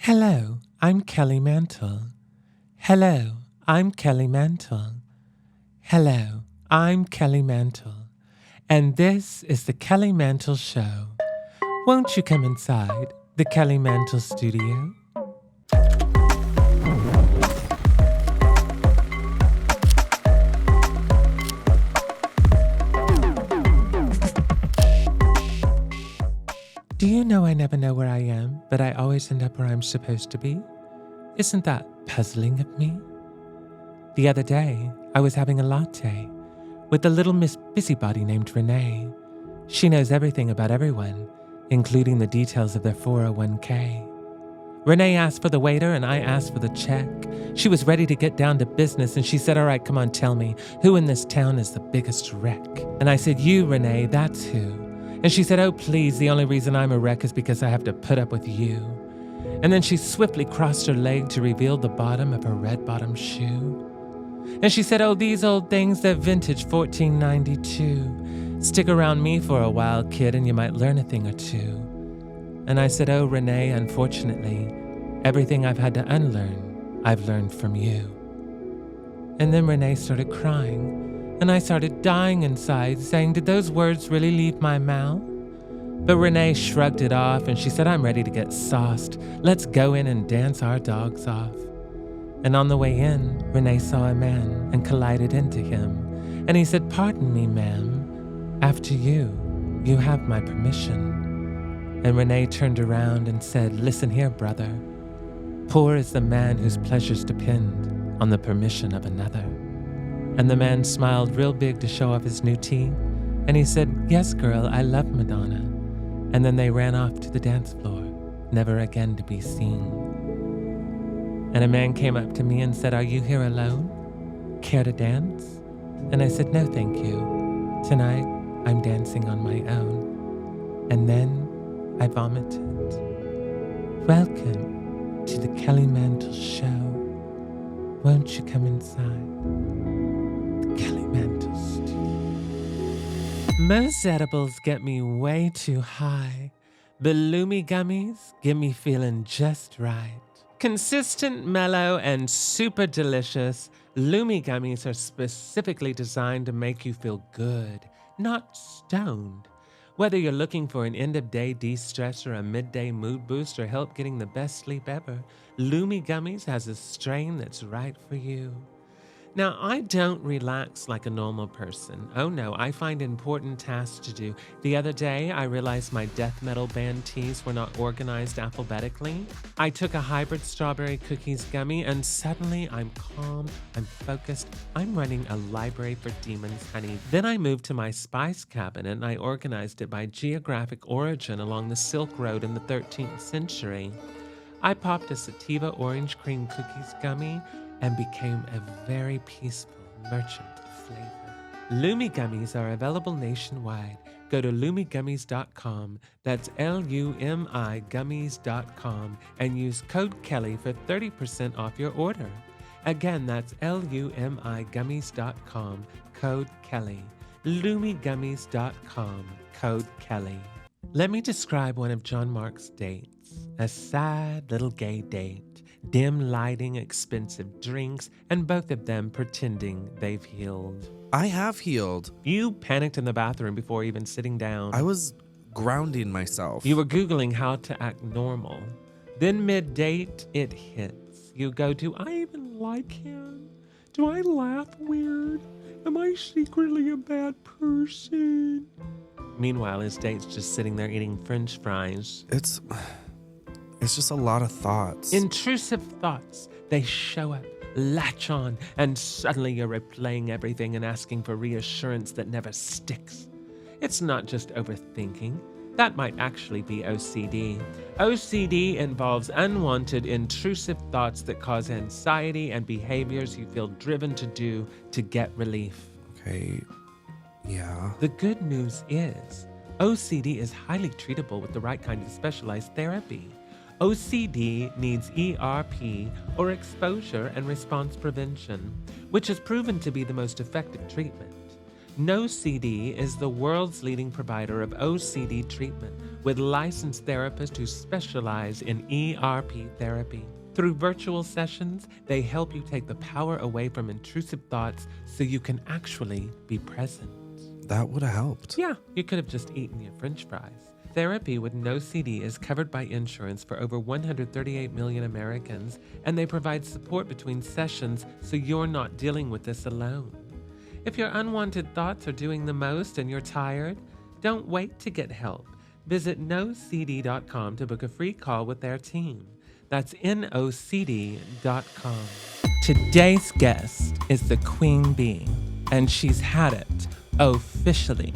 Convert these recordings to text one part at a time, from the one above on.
Hello, I'm Kelly Mantle. Hello, I'm Kelly Mantle. Hello, I'm Kelly Mantle. And this is the Kelly Mantle Show. Won't you come inside the Kelly Mantle Studio? Do you know I never know where I am, but I always end up where I'm supposed to be? Isn't that puzzling of me? The other day, I was having a latte with a little Miss Busybody named Renee. She knows everything about everyone, including the details of their 401k. Renee asked for the waiter and I asked for the check. She was ready to get down to business and she said, "All right, come on, tell me, who in this town is the biggest wreck?" And I said, "You, Renee, that's who." And she said, "Oh, please, the only reason I'm a wreck is because I have to put up with you." And then she swiftly crossed her leg to reveal the bottom of her red-bottom shoe. And she said, "Oh, these old things, they're vintage 1492. Stick around me for a while, kid, and you might learn a thing or two." And I said, "Oh, Renee, unfortunately, everything I've had to unlearn, I've learned from you." And then Renee started crying. And I started dying inside, saying, "Did those words really leave my mouth?" But Renee shrugged it off and she said, "I'm ready to get sauced. Let's go in and dance our dogs off." And on the way in, Renee saw a man and collided into him. And he said, "Pardon me, ma'am. After you, you have my permission." And Renee turned around and said, "Listen here, brother. Poor is the man whose pleasures depend on the permission of another." And the man smiled real big to show off his new teeth. And he said, "Yes, girl, I love Madonna." And then they ran off to the dance floor, never again to be seen. And a man came up to me and said, "Are you here alone? Care to dance?" And I said, "No, thank you. Tonight, I'm dancing on my own." And then I vomited. Welcome to the Kelly Mantle Show. Won't you come inside? Kelly Mantle Studio. Most edibles get me way too high, but Lumi Gummies get me feeling just right. Consistent, mellow, and super delicious, Lumi Gummies are specifically designed to make you feel good, not stoned. Whether you're looking for an end-of-day de-stress or a midday mood boost or help getting the best sleep ever, Lumi Gummies has a strain that's right for you. Now, I don't relax like a normal person. Oh no, I find important tasks to do. The other day, I realized my death metal band teas were not organized alphabetically. I took a hybrid strawberry cookies gummy and suddenly I'm calm, I'm focused, I'm running a library for demons, honey. Then I moved to my spice cabinet and I organized it by geographic origin along the Silk Road in the 13th century. I popped a sativa orange cream cookies gummy and became a very peaceful merchant of flavor. Lumi Gummies are available nationwide. Go to lumigummies.com, that's L-U-M-I gummies.com, and use code Kelly for 30% off your order. Again, that's L-U-M-I gummies.com, code Kelly. lumigummies.com, code Kelly. Let me describe one of John Mark's dates. A sad little gay date. Dim lighting, expensive drinks, and both of them pretending they've healed. I have healed. You panicked in the bathroom before even sitting down. I was grounding myself. You were Googling how to act normal. Then mid-date, it hits. You go to, "I even like him. Do I laugh weird? Am I secretly a bad person?" Meanwhile, his date's just sitting there eating French fries. It's just a lot of thoughts. Intrusive thoughts. They show up, latch on, and suddenly you're replaying everything and asking for reassurance that never sticks. It's not just overthinking. That might actually be OCD. OCD involves unwanted, intrusive thoughts that cause anxiety and behaviors you feel driven to do to get relief. Okay, yeah. The good news is, OCD is highly treatable with the right kind of specialized therapy. OCD needs ERP, or exposure and response prevention, which has proven to be the most effective treatment. NOCD is the world's leading provider of OCD treatment with licensed therapists who specialize in ERP therapy. Through virtual sessions, they help you take the power away from intrusive thoughts so you can actually be present. That would have helped. Yeah, you could have just eaten your French fries. Therapy with NOCD is covered by insurance for over 138 million Americans, and they provide support between sessions so you're not dealing with this alone. If your unwanted thoughts are doing the most and you're tired, don't wait to get help. Visit NOCD.com to book a free call with their team. That's NOCD.com. Today's guest is the Queen Bee, and she's had it officially.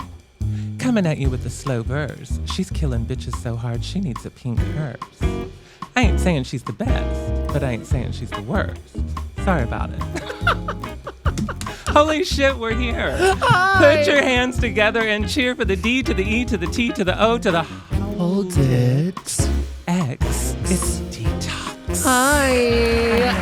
Coming at you with the slow verse, she's killing bitches so hard she needs a pink hearse. I ain't saying she's the best, but I ain't saying she's the worst. Sorry about it. Holy shit, we're here. Hi. Put your hands together and cheer for the D to the E to the T to the O to the Hold it. X. It's Detox. Hi.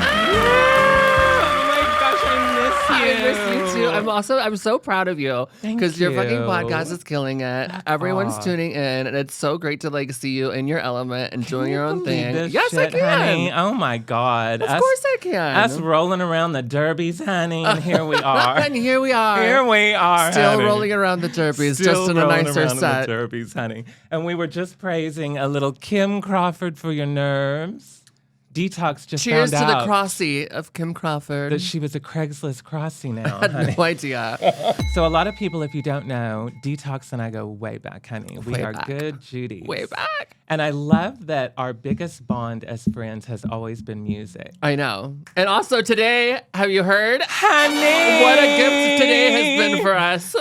I miss you too. I'm so proud of you because your fucking podcast is killing it. Everyone's tuning in, and it's so great to see you in your element and doing your own thing. Yes, shit, I can. Honey? Oh my God! Of course I can. Us rolling around the derbies, honey, and here we are. And here we are. Here we are, still honey. Rolling around the derbies, just in a nicer set. The derbies, honey. And we were just praising a little Kim Crawford for your nerves. Detox just Cheers found to out the Crossie of Kim Crawford. that she was a Craigslist Crossie now. I had no idea. So a lot of people, if you don't know, Detox and I go way back, honey. We are good Judies. Way back. And I love that our biggest bond as friends has always been music. I know. And also today, have you heard? Honey! What a gift today has been for us.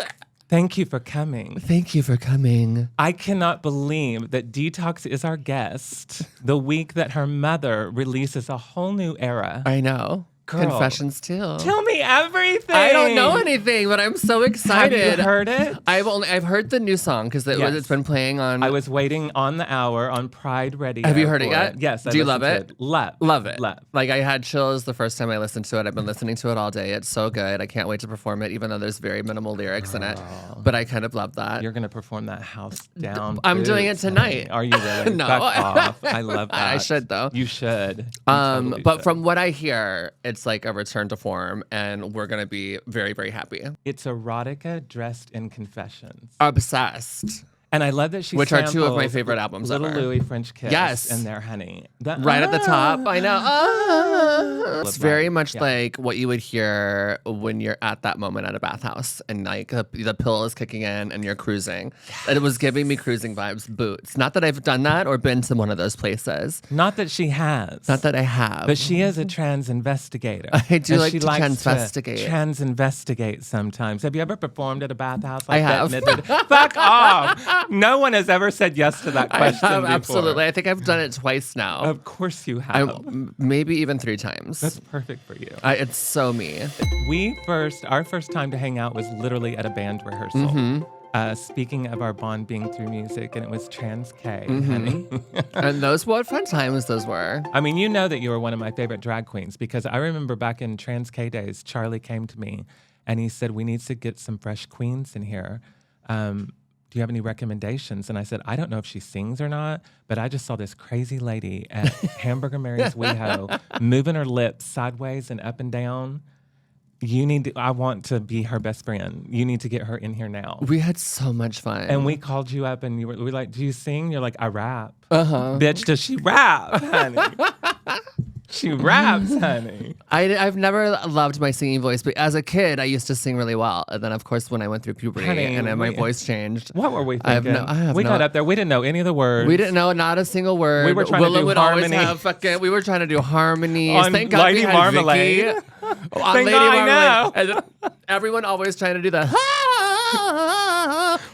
Thank you for coming. Thank you for coming. I cannot believe that Detox is our guest the week that her mother releases a whole new era. I know. Girl, Confessions too. Tell me everything. I don't know anything, but I'm so excited. Have you heard it? I've heard the new song because it's been playing on. I was waiting on the hour on Pride Radio. Have you heard it yet? Yes. Do you love it? Love it. Like I had chills the first time I listened to it. I've been listening to it all day. It's so good. I can't wait to perform it, even though there's very minimal lyrics in it. But I kind of love that. You're gonna perform that house down. I'm doing it tonight. Are you really? No. Back off. I love that. I should though. You should. But from what I hear, it's like a return to form, and we're gonna be very, very happy. It's erotica dressed in confessions. Obsessed. And I love that she Which are two of my favorite albums Little ever. Louis French Kiss. Yes. And their honey. Right at the top. I know. It's very much Yeah. like what you would hear when you're at that moment at a bathhouse and like the pill is kicking in and you're cruising. Yes. And it was giving me cruising vibes, Boots. Not that I've done that or been to one of those places. Not that she has. Not that I have. But she is a trans investigator. I do and like she to likes transvestigate. To trans investigate sometimes. Have you ever performed at a bathhouse I like have. that? Fuck off. No one has ever said yes to that question I have, before. absolutely. I think I've done it twice now. Of course you have. Maybe even 3 times. That's perfect for you. It's so me. Our first time to hang out was literally at a band rehearsal. Mm-hmm. Speaking of our bond being through music, and it was TranzK, honey. And what fun times those were. I mean, you know that you were one of my favorite drag queens because I remember back in TranzK days, Charlie came to me and he said, we need to get some fresh queens in here. Do you have any recommendations? And I said, I don't know if she sings or not, but I just saw this crazy lady at Hamburger Mary's WeHo moving her lips sideways and up and down. I want to be her best friend. You need to get her in here now. We had so much fun. And we called you up and we were like, do you sing? You're like, I rap. Uh-huh. Bitch, does she rap, honey? She raps, honey. I've never loved my singing voice, but as a kid, I used to sing really well. And then, of course, when I went through puberty and then my voice changed. What were we thinking? We got up there. We didn't know any of the words. We didn't know not a single word. We were trying to do harmony. We were trying to do harmonies. On Thank God Lady we had Marmalade. Vicky. On Lady Marmalade. And then everyone always trying to do that.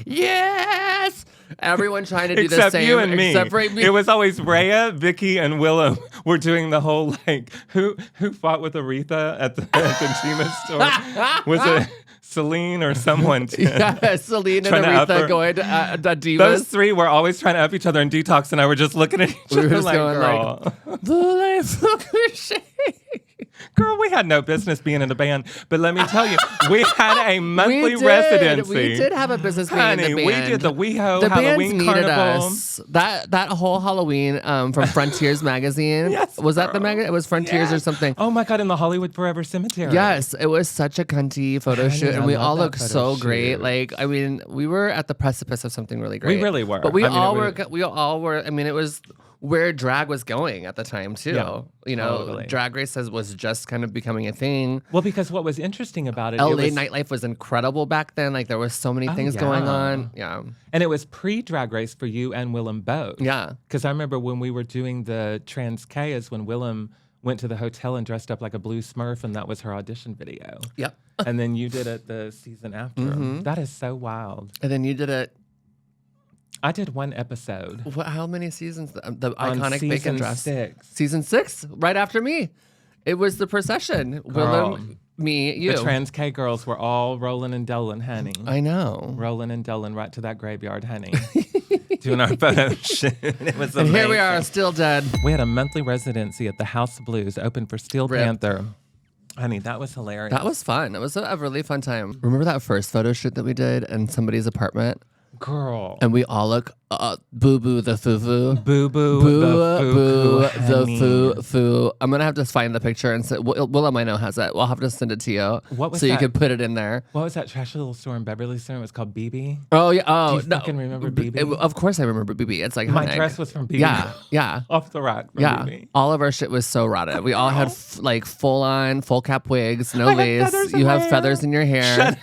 Yes. Everyone trying to do the same. Except you and me. Except for me. It was always Rhea, Vicky, and Willow were doing the whole who fought with Aretha at the Gina store? Was it Celine or someone? Yeah, Celine and Aretha going to Divas. Those 3 were always trying to up each other, and Detox and I were just looking at each other just like, going girl. the life of cliche. Girl, we had no business being in a band, but let me tell you, we had a monthly residency. We did have a business being in the band. We did the WeHo the Halloween bands Carnival. Needed us. That whole Halloween from Frontiers magazine. Yes, was that the magazine? It was Frontiers or something. Oh my God, in the Hollywood Forever Cemetery. Yes, it was such a cunty photo shoot, and we all looked so shoot. great. Like, I mean, we were at the precipice of something really great. We really were. But we all were. I mean, it was where drag was going at the time too. Yeah, you know, totally. Drag Race was just kind of becoming a thing. Well, because what was interesting about it, LA nightlife was incredible back then. Like there was so many things going on. Yeah. And it was pre-Drag Race for you and Willem both. Yeah. Because I remember when we were doing the TranzK is when Willem went to the hotel and dressed up like a blue Smurf, and that was her audition video. Yep. And then you did it the season after. That is so wild. And then you did it. I did one episode. How many seasons? The On iconic bacon dress. 6. Season 6, right after me. It was the procession. Willem, me, you. The TranzK girls were all rolling and doling, honey. I know. Rolling and doling right to that graveyard, honey. Doing our photo shoot. It was amazing. And here we are, still dead. We had a monthly residency at the House of Blues, open for Steel Panther. Honey, that was hilarious. That was fun. It was a really fun time. Remember that first photo shoot that we did in somebody's apartment? Girl. And we all look boo-boo the foo-foo. Boo-boo the foo-foo. I'm going to have to find the picture and say, Willem I know has it. We'll have to send it to you so you could put it in there. What was that trash little store in Beverly Center? It was called BB. Oh, yeah. Oh, Do you fucking remember BB? Of course I remember BB. It's like my dress was from BB. Yeah, yeah. Off the rack from yeah. BB. All of our shit was so rotted. We all had full cap wigs, no lace. You have feathers in your hair.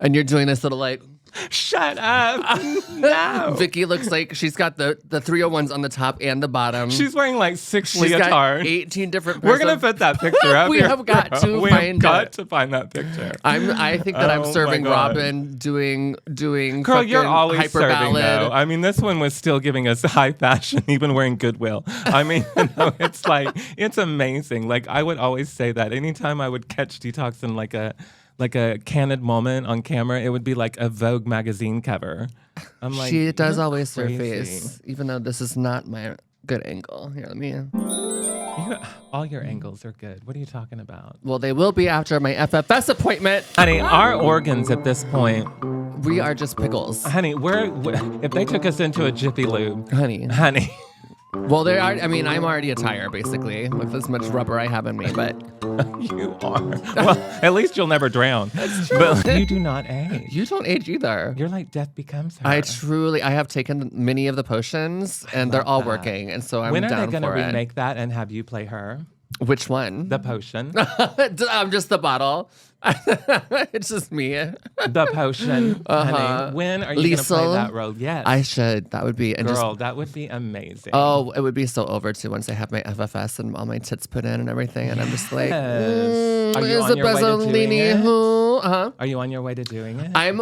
And you're doing this little like... Shut up. No. Vicky looks like she's got the 301s on the top and the bottom. She's wearing like 6 She's leotards. got 18 different pairs. We're going to put that picture up. We have got to we find have got it. to find that picture. I think that I'm serving my God. Robin doing Girl, you're always hyper serving ballad. though. I mean, this one was still giving us high fashion, even wearing Goodwill. I mean, it's like, it's amazing. Like I would always say that anytime I would catch Detox in like a candid moment on camera, it would be like a Vogue magazine cover. I'm like, She does always crazy. her face, even though this is not my good angle. Here, let me. All your angles are good. What are you talking about? Well, they will be after my FFS appointment. Honey, our organs at this point, We are just pickles. honey, we're if they took us into a Jiffy Lube, honey. Well, they are. I mean, I'm already a tire, basically, with as much rubber I have in me. But You are. Well, at least you'll never drown. That's true. But you do not age. you don't age either. You're like death becomes her. I have taken many of the potions, and they're all working, and so I'm When are down they going to for it. remake that and have you play her? Which one? The potion. I'm just the bottle. It's just me. The potion. Honey. When are you going to play Liesel? that role? Yes. I should. That would be. And Girl, that would be amazing. Oh, it would be so over too once I have my FFS and all my tits put in and everything, and I'm just like, Are you on your way to doing it? Are you on your way to doing it? I'm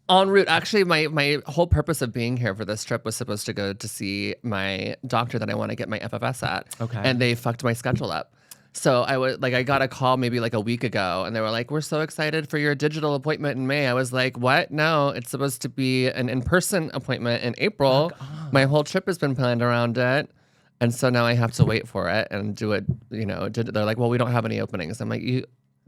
en route. Actually, my whole purpose of being here for this trip was supposed to go to see my doctor that I want to get my FFS at. Okay. And they fucked my schedule up. So I got a call maybe like a week ago, and they were like, "We're so excited for your digital appointment in May." I was like, "What? No, it's supposed to be an in-person appointment in April. My whole trip has been planned around it." And so now I have to wait for it and do it, they're like, "Well, we don't have any openings." I'm like, "You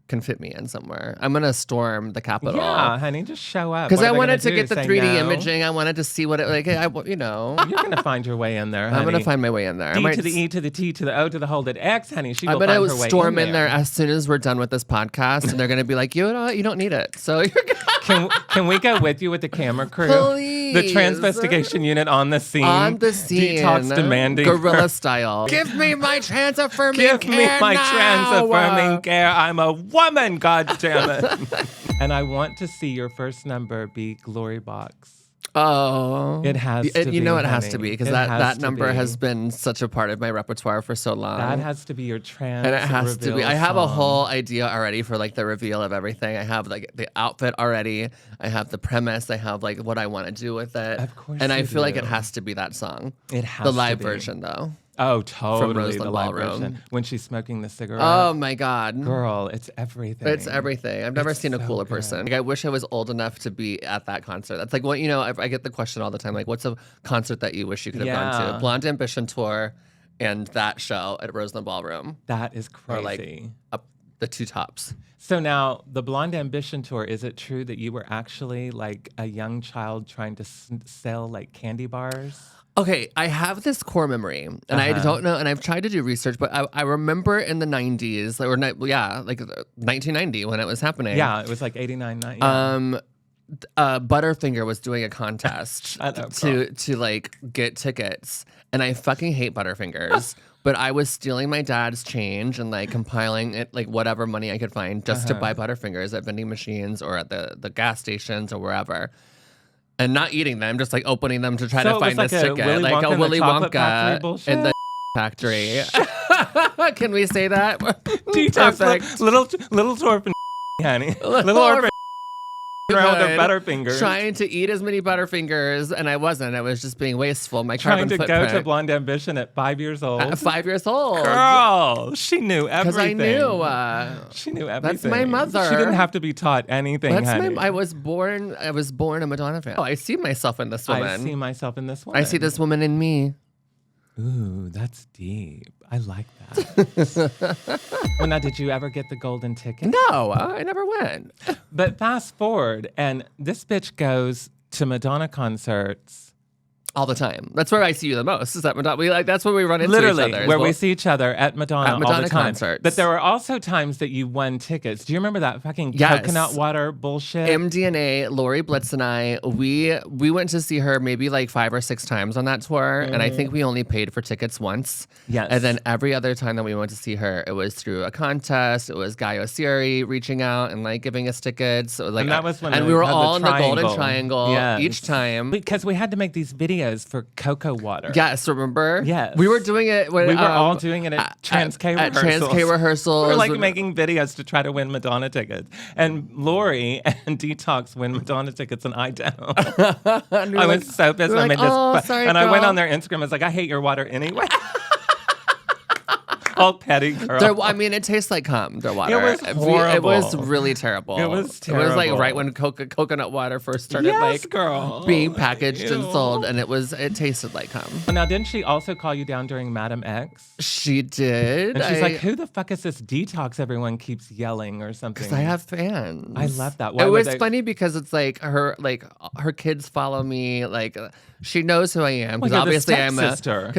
can fit me in somewhere. I'm going to storm the Capitol." Yeah, honey, just show up. Because What I are they wanted gonna to do, get the say 3D no? imaging. I wanted to see what it, You're going to find your way in there, honey. I'm going to find my way in there. D to the E to the T to the O to the whole X, honey. She will I'm find her going to way storm in in there as soon as we're done with this podcast. And they're going to be like, you know what? You don't need it. So you're Can we go with you with the camera crew? Please. The Transvestigation unit on the scene. on the scene. Detox demanding. Gorilla style. Give me my trans affirming Give care me my now. trans affirming care. I'm a woman, goddammit. And I want to see your first number be Glory Box. Oh. It has to be. You know it has honey. to be because It that has to number be. has been such a part of my repertoire for so long. That has to be your trans And it has to be. reveal I have a song. whole idea already for like the reveal of everything. I have like the outfit already. I have the premise. I have like what I want to do with it. Of course And I you feel like do. it has to be that song. It has The to live be. version though. Oh, totally. Roseland the live Ballroom. version. When she's smoking the cigarette. Oh my God. Girl, it's everything. It's everything. I've never It's seen a so cooler good. person. Like, I wish I was old enough to be at that concert. That's like what, I get the question all the time. Like, what's a concert that you wish you could have gone Yeah. to? Blonde Ambition tour and that show at Roseland Ballroom. That is Or crazy. like up the two tops. So now the Blonde Ambition tour, is it true that you were actually like a young child trying to sell like candy bars? Okay, I have this core memory, and I don't know, and I've tried to do research, but I remember in the 90s, or like 1990 when it was happening. Yeah, it was like 89, 90. Yeah. Butterfinger was doing a contest up, to like get tickets, and I fucking hate Butterfingers. But I was stealing my dad's change and like compiling it, like whatever money I could find, just to buy Butterfingers at vending machines or at the gas stations or wherever. And not eating them, just like opening them to try to find this ticket. Like a Willy Wonka in the factory. Can we say that? Detox, Perfect. little orphan honey. Little orphan around with their Butterfingers. Trying to eat as many Butterfingers, and I wasn't. I was just being wasteful. My trying carbon to footprint. go to Blonde Ambition at 5 years old. At 5 years old. Girl, she knew everything. Because I knew. She knew everything. That's my mother. She didn't have to be taught anything, honey. I was born a Madonna fan. Oh, I see myself in this woman. I see myself in this woman. I see this woman in me. Ooh, that's deep. I like that. Well, now, did you ever get the golden ticket? No, I never went. But fast forward, and this bitch goes to Madonna concerts. All the time. That's where I see you the most. Is that Madonna? That's where we run into Literally, each other. where we see each other at Madonna all the time. Concerts. But there were also times that you won tickets. Do you remember that fucking coconut water bullshit? MDNA, Lori Blitz and I, we went to see her maybe like 5 or 6 times on that tour, and I think we only paid for tickets once. Yes. And then every other time that we went to see her, it was through a contest. It was Guy Osieri reaching out and like giving us tickets. So, like, and that was when we were all in the golden triangle each time. Because we had to make these videos for cocoa water. Yes, remember? Yes. We were doing it when we were all doing it at TranzK rehearsals. At TranzK rehearsals. We were like making videos to try to win Madonna tickets. And Lori and Detox win Madonna tickets and I don't. I was so pissed. I made this. Sorry, and I went on their Instagram. I was like, I hate your water anyway. All petty girl. I mean, it tastes like cum, their water. It was horrible. It was really terrible. It was terrible. It was like right when coconut water first started being packaged and sold, and it tasted like cum. Now, didn't she also call you down during Madam X? She did. And she's like, who the fuck is this Detox everyone keeps yelling or something? Because I have fans. I love that. It was funny because it's like her kids follow me. Like, she knows who I am. Because obviously I'm a stepsister.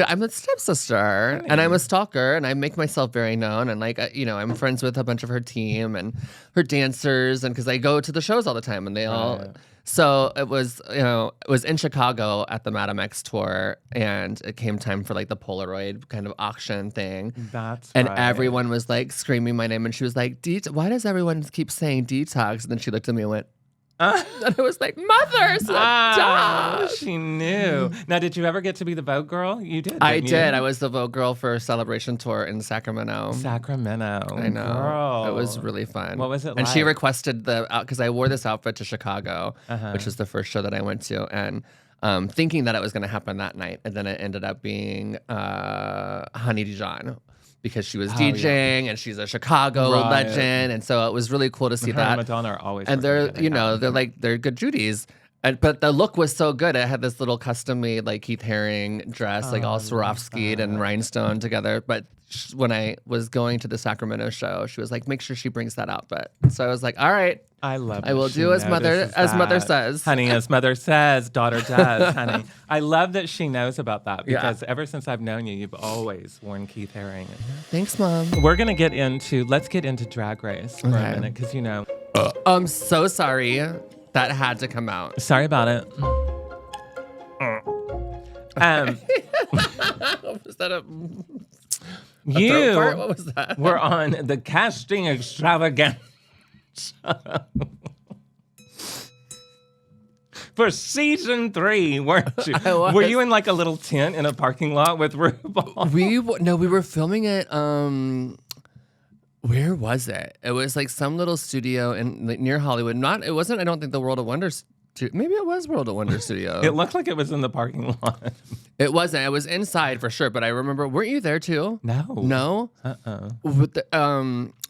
And I'm a stalker, and I make myself very known. And like, I'm friends with a bunch of her team and her dancers. And because I go to the shows all the time, and they all. So it was in Chicago at the Madam X tour, and it came time for like the Polaroid kind of auction thing. And everyone was like screaming my name, and she was like, why does everyone keep saying Detox? And then she looked at me and went, and it was like, mother, stop. She knew. Now, did you ever get to be the Vogue girl? You did. I did. I was the Vogue girl for a celebration tour in Sacramento. I know. Girl. It was really fun. What was it like? And she requested because I wore this outfit to Chicago, which was the first show that I went to, and thinking that it was going to happen that night, and then it ended up being Honey Dijon. Because she was DJing and she's a Chicago legend, and so it was really cool to see that. Madonna are always, and they're good Judys, but the look was so good. It had this little custom made like Keith Haring dress, like all Swarovski'd and rhinestone together. But when I was going to the Sacramento show, she was like, "Make sure she brings that outfit." So I was like, "All right." I will do as mother says. Honey, as mother says, daughter does, honey. I love that she knows about that because ever since I've known you, you've always worn Keith Haring. Thanks, Mom. Let's get into Drag Race for a minute because I'm so sorry that had to come out. Sorry about it. Was that a you part? What was that? Were on the casting extravaganza. For season 3, weren't you? Were you in like a little tent in a parking lot with RuPaul? We were filming it. Where was it? It was like some little studio in near Hollywood. It wasn't. I don't think the World of Wonder. Maybe it was World of Wonder Studio. It looked like it was in the parking lot. It wasn't. It was inside for sure. But I remember, weren't you there too? No. No.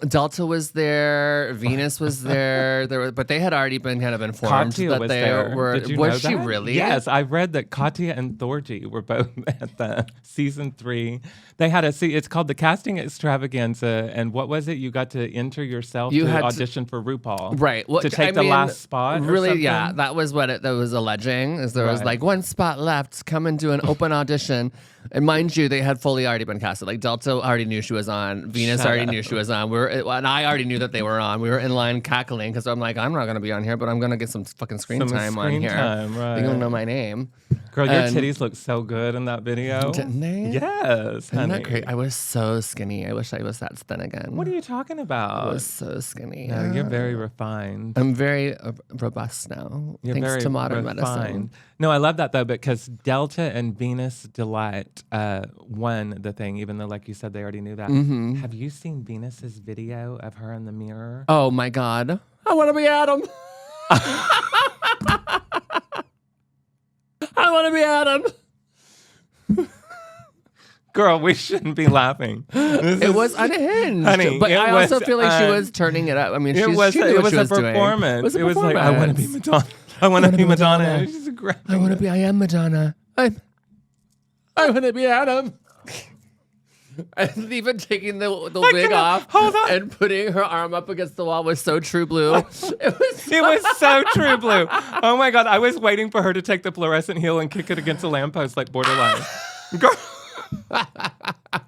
Delta was there. Venus was there. But they had already been kind of informed Katya that was they there. were. Did you was know she that? really? Yes, I read that Katya and Thorgy were both at the season 3. They had it's called the Casting Extravaganza, and what was it? You got to enter yourself to audition for RuPaul, right? Well, to take the last spot. Really, or yeah, that was what that was alleging. Is there was like one spot left. Come and do an open audition. And mind you, they had fully already been casted. Like Delta already knew she was on. Venus already knew she was on. And I already knew that they were on. We were in line cackling because I'm like, I'm not gonna be on here, but I'm gonna get some fucking screen time on here. Right. They don't know my name. Girl, your titties look so good in that video. Didn't they? Yes, honey. Isn't that great? I was so skinny. I wish I was that thin again. What are you talking about? I was so skinny. No, you're very refined. I'm very robust now, thanks to modern medicine. No, I love that though, because Delta and Venus Delight won the thing, even though, like you said, they already knew that. Mm-hmm. Have you seen Venus's video of her in the mirror? Oh my God. I want to be Adam. I want to be Adam. Girl, we shouldn't be laughing. It was unhinged, honey, but I also feel like she was turning it up. I mean, she knew what she was doing. Performance. It was like, I want to be Madonna. I want to be Madonna. She's I want to be. I am Madonna. I want to be Adam. And even taking the wig off and putting her arm up against the wall was so true blue. It was so true blue. Oh my God, I was waiting for her to take the fluorescent heel and kick it against a lamppost like Borderline. Girl.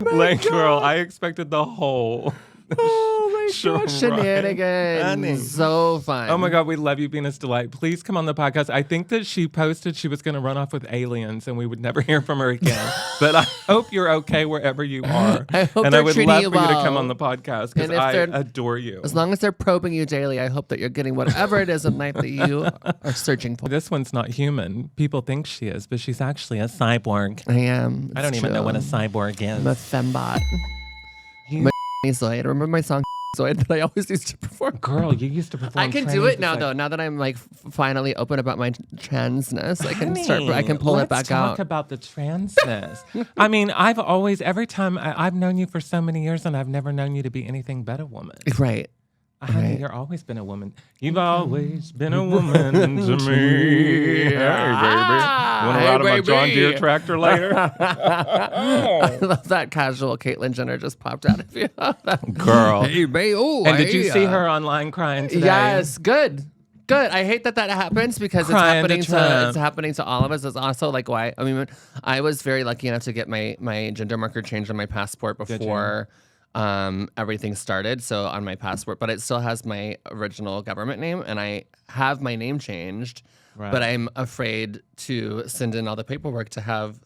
Girl, I expected the whole. Oh my God, shenanigans. So fun. Oh my God, we love you, Venus Delight. Please come on the podcast. I think that she posted she was going to run off with aliens and we would never hear from her again. But I hope you're okay wherever you are. I hope and they're I would treating love you for you to well. come on the podcast because I adore you. As long as they're probing you daily, I hope that you're getting whatever it is in life that you are searching for. This one's not human. People think she is, but she's actually a cyborg. I am. I don't even know what a cyborg is. I'm a fembot. Zoid. Remember my song Zoid that I always used to perform? Girl, you used to perform. I can do it now though. Now that I'm like finally open about my transness, I can start. I can pull it back out. Let's talk about the transness. I mean, I've always, every time I've known you for so many years, and I've never known you to be anything but a woman. Right. Honey, you've always been a woman. You've always been a woman to me. Hey, baby. Want to ride on my John Deere tractor later? I love that casual Caitlyn Jenner just popped out of you. Girl. Hey, babe. Oh, and did you see her online crying today? Yes, good. I hate that happens because it's happening to all of us. It's also like why. I mean, I was very lucky enough to get my gender marker changed on my passport before everything started, so on my passport, but it still has my original government name, and I have my name changed, but I'm afraid to send in all the paperwork to have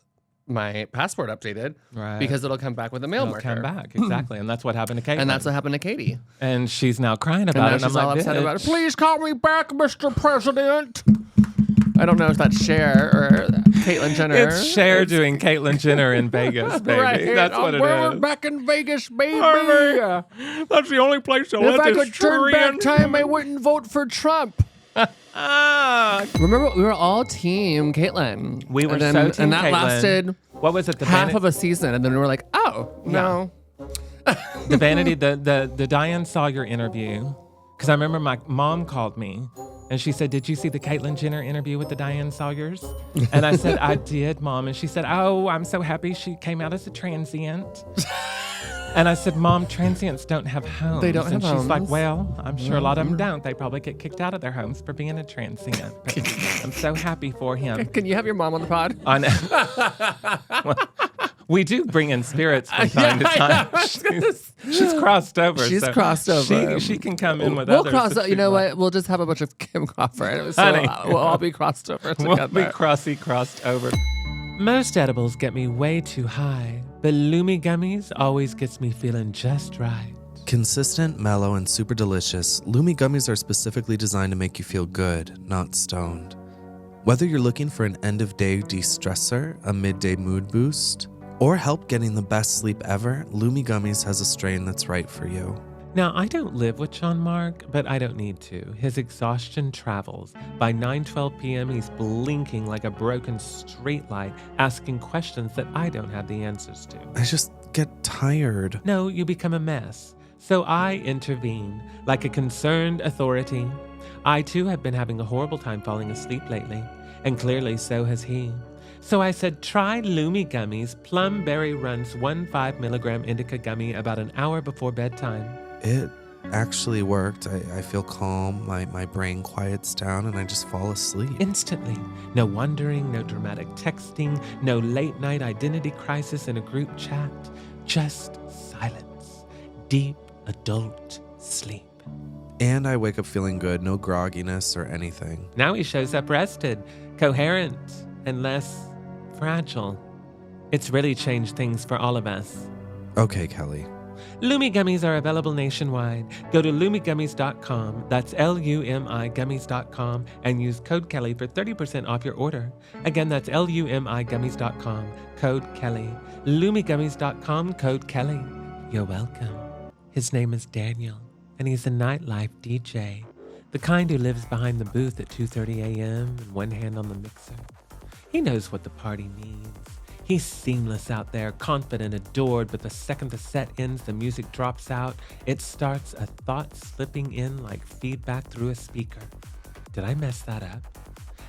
my passport updated because it'll come back with a mail marker. It'll come back, exactly, and that's what happened to Caitlyn. And that's what happened to Katie. And she's now crying about it. And she's all upset about it. Please call me back, Mr. President. I don't know if that's Cher or Caitlyn Jenner. It's Cher doing Caitlyn Jenner in Vegas, baby. Right. That's what it is. Back in Vegas, baby. That's the only place to let this If I could turn back time, I wouldn't vote for Trump. Remember, we were all team Caitlyn. We were so team and that Caitlyn. lasted what was it? half of a season, and then we were like, oh, no. The Vanity, the Diane Sawyer interview, because I remember my mom called me. And she said, did you see the Caitlyn Jenner interview with the Diane Sawyers? And I said, I did, Mom. And she said, oh, I'm so happy she came out as a transient. And I said, Mom, transients don't have homes. They don't have homes. And she's like, well, I'm sure a lot of them don't. They probably get kicked out of their homes for being a transient. But I'm so happy for him. Can you have your mom on the pod? I know. Well, we do bring in spirits from time to time. She's crossed over. She's crossed over. She can come in with we'll others. Cross. You know what? We'll just have a bunch of Kim Crawford. So we'll all be crossed over together. We'll be crossed over. Most edibles get me way too high, but Lumi Gummies always gets me feeling just right. Consistent, mellow, and super delicious, Lumi Gummies are specifically designed to make you feel good, not stoned. Whether you're looking for an end-of-day de-stressor, a midday mood boost, or help getting the best sleep ever, Lumi Gummies has a strain that's right for you. Now, I don't live with John Mark, but I don't need to. His exhaustion travels. By 9:12 p.m., he's blinking like a broken streetlight, asking questions that I don't have the answers to. I just get tired. No, you become a mess. So I intervene like a concerned authority. I too have been having a horrible time falling asleep lately, and clearly so has he. So I said, try Lumi Gummies. Plum Berry runs 1 5-milligram indica gummy about an hour before bedtime. It actually worked. I feel calm. My brain quiets down and I just fall asleep. Instantly. No wondering, no dramatic texting, no late night identity crisis in a group chat. Just silence. Deep adult sleep. And I wake up feeling good, no grogginess or anything. Now he shows up rested, coherent, and less fragile. It's really changed things for all of us. Okay, Kelly. Lumi Gummies are available nationwide. Go to lumigummies.com, that's Lumi gummies.com, and use code Kelly for 30% off your order. Again, that's lumigummies.com, code Kelly. Lumigummies.com, code Kelly. You're welcome. His name is Daniel, and he's a nightlife DJ, the kind who lives behind the booth at 2:30 a.m. and one hand on the mixer. He knows what the party needs. He's seamless out there, confident, adored, but the second the set ends, the music drops out. It starts a thought slipping in like feedback through a speaker. Did I mess that up?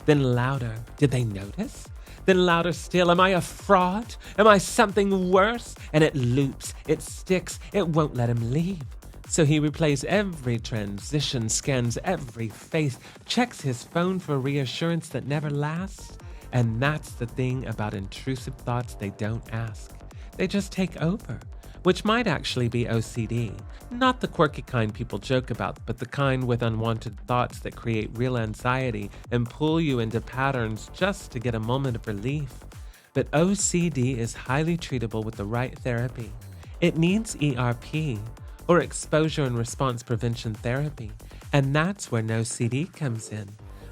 Then louder. Did they notice? Then louder still. Am I a fraud? Am I something worse? And it loops. It sticks. It won't let him leave. So he replays every transition, scans every face, checks his phone for reassurance that never lasts. And that's the thing about intrusive thoughts they don't ask. They just take over, which might actually be OCD. Not the quirky kind people joke about, but the kind with unwanted thoughts that create real anxiety and pull you into patterns just to get a moment of relief. But OCD is highly treatable with the right therapy. It needs ERP, or exposure and response prevention therapy, and that's where NOCD comes in.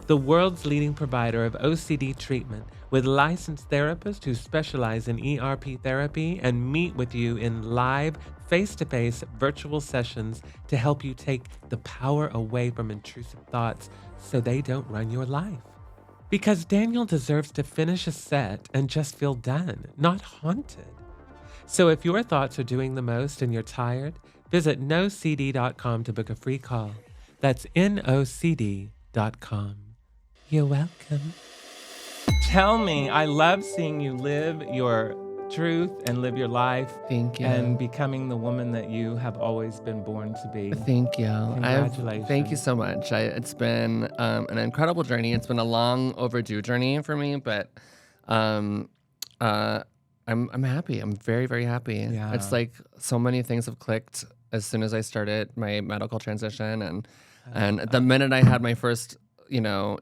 The world's leading provider of OCD treatment with licensed therapists who specialize in ERP therapy and meet with you in live, face-to-face virtual sessions to help you take the power away from intrusive thoughts so they don't run your life. Because Daniel deserves to finish a set and just feel done, not haunted. So if your thoughts are doing the most and you're tired, visit NOCD.com to book a free call. That's NOCD.com. You're welcome. Tell me, I love seeing you live your truth and live your life. Thank you. And becoming the woman that you have always been born to be. Thank you. Congratulations. Thank you so much. It's been an incredible journey. It's been a long overdue journey for me, but I'm happy. I'm very, very happy. Yeah. It's like so many things have clicked as soon as I started my medical transition, and the minute I had my first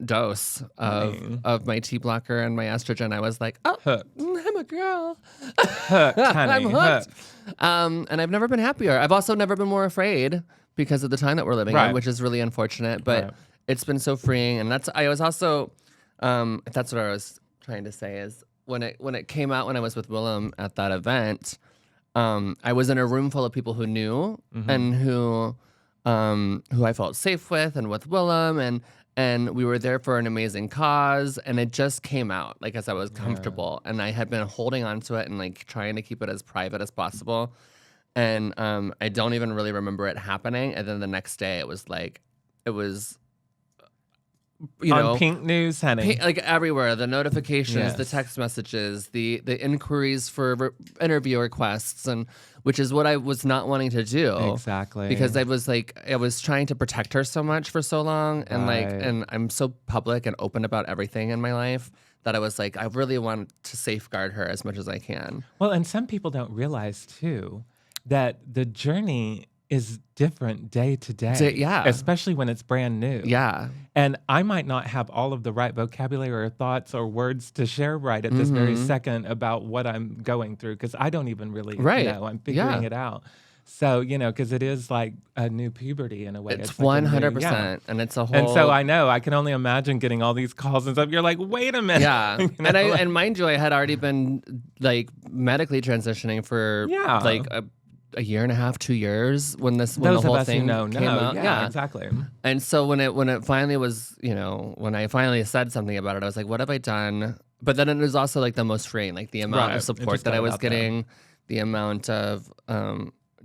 dose of my T blocker and my estrogen, I was like, oh, Hooked. I'm a girl. Hooked, honey, I'm hooked. hooked. And I've never been happier. I've also never been more afraid because of the time that we're living Right. in, which is really unfortunate. But Right. it's been so freeing. And that's what I was trying to say is when it came out when I was with Willem at that event, I was in a room full of people who knew and who I felt safe with, and with Willem, and we were there for an amazing cause, and it just came out like as I was comfortable, and I had been holding on to it and like trying to keep it as private as possible, and I don't even really remember it happening, and then the next day it was on Pink News, honey. like everywhere, the notifications, Yes. the text messages, the inquiries for interview requests, and which is what I was not wanting to do. Exactly. Because I was trying to protect her so much for so long, and Right. and I'm so public and open about everything in my life that I was like, I really want to safeguard her as much as I can. Well, and some people don't realize too that the journey is different day to day. Yeah. Especially when it's brand new. Yeah. And I might not have all of the right vocabulary or thoughts or words to share right at this very second about what I'm going through, because I don't even really know. I'm figuring it out. So, because it is like a new puberty in a way. It's like a 100%. yeah. And it's a whole... And so I know, I can only imagine getting all these calls and stuff. You're like, wait a minute. Yeah. You know, And mind you, I had already been like medically transitioning for like a year and a half, 2 years when those the whole of us thing who know, came out. Yeah, exactly. And so when it finally was, when I finally said something about it, I was like, what have I done? But then it was also like the most freeing, like the amount Right. of It support just that got I it was out there. getting, the amount of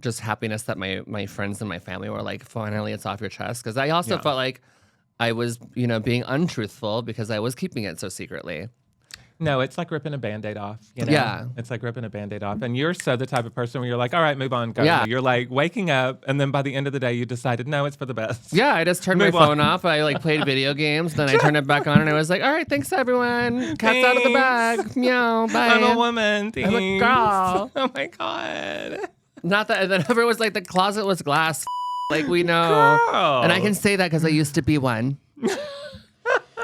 just happiness that my friends and my family were like, finally, it's off your chest. Because I also felt like I was, being untruthful because I was keeping it so secretly. No, it's like ripping a Band-Aid off. You know? Yeah. It's like ripping a Band-Aid off. And you're so the type of person where you're like, all right, move on, go. Yeah. You're like waking up, and then by the end of the day, you decided, no, it's for the best. Yeah, I just turned my phone off. I like played video games. Then I turned it back on, and I was like, all right, thanks, everyone. Cat's out of the bag. Meow, bye. I'm a woman. Thanks. I'm a girl. Oh, my God. Not that, and then everyone was like, the closet was glass. Like, we know. Girl. And I can say that because I used to be one.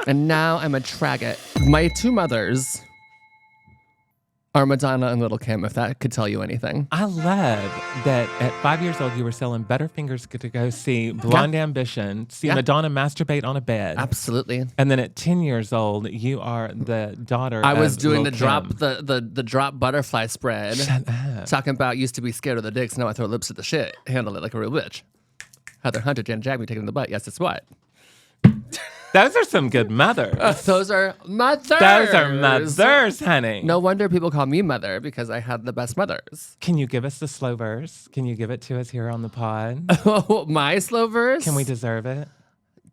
And now I'm a traggot. My two mothers are Madonna and Little Kim, if that could tell you anything. I love that at 5 years old, you were selling Butterfingers to go see Blonde Ambition, see Madonna masturbate on a bed. Absolutely. And then at 10 years old, you are the daughter I was of doing Lil' the drop, Kim. the drop butterfly spread. Shut up. Talking about used to be scared of the dicks, now I throw lips at the shit. Handle it like a real bitch. Heather Hunter, Jan Jagby taking the butt. Yes, it's what? Those are some good mothers. Those are mothers. Those are mothers, honey. No wonder people call me mother because I had the best mothers. Can you give us the slow verse? Can you give it to us here on the pod? Oh, my slow verse? Can we deserve it?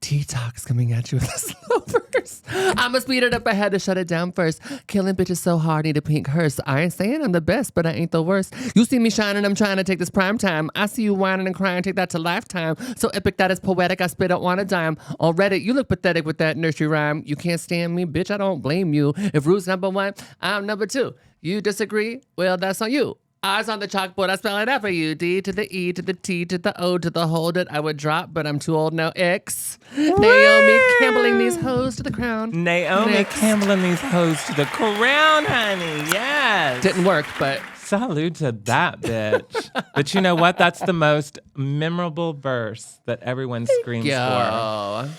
Detox coming at you with a slow verse. I'ma speed it up ahead to shut it down first. Killing bitches so hard, need a pink hearse. I ain't saying I'm the best, but I ain't the worst. You see me shining, I'm trying to take this prime time. I see you whining and crying, take that to lifetime. So epic that it's poetic, I spit out on a dime. On Reddit, you look pathetic with that nursery rhyme. You can't stand me, bitch, I don't blame you. If Ruth's number one, I'm number two. You disagree? Well, that's on you. Eyes on the chalkboard, I spell it out for you. D to the E to the T to the O to the hold it. I would drop, but I'm too old now. X. Naomi Campbelling these hoes to the crown. Naomi Next. Campbelling these hoes to the crown, honey. Yes. Didn't work, but Salute to that bitch. But you know what? That's the most memorable verse that everyone screams for.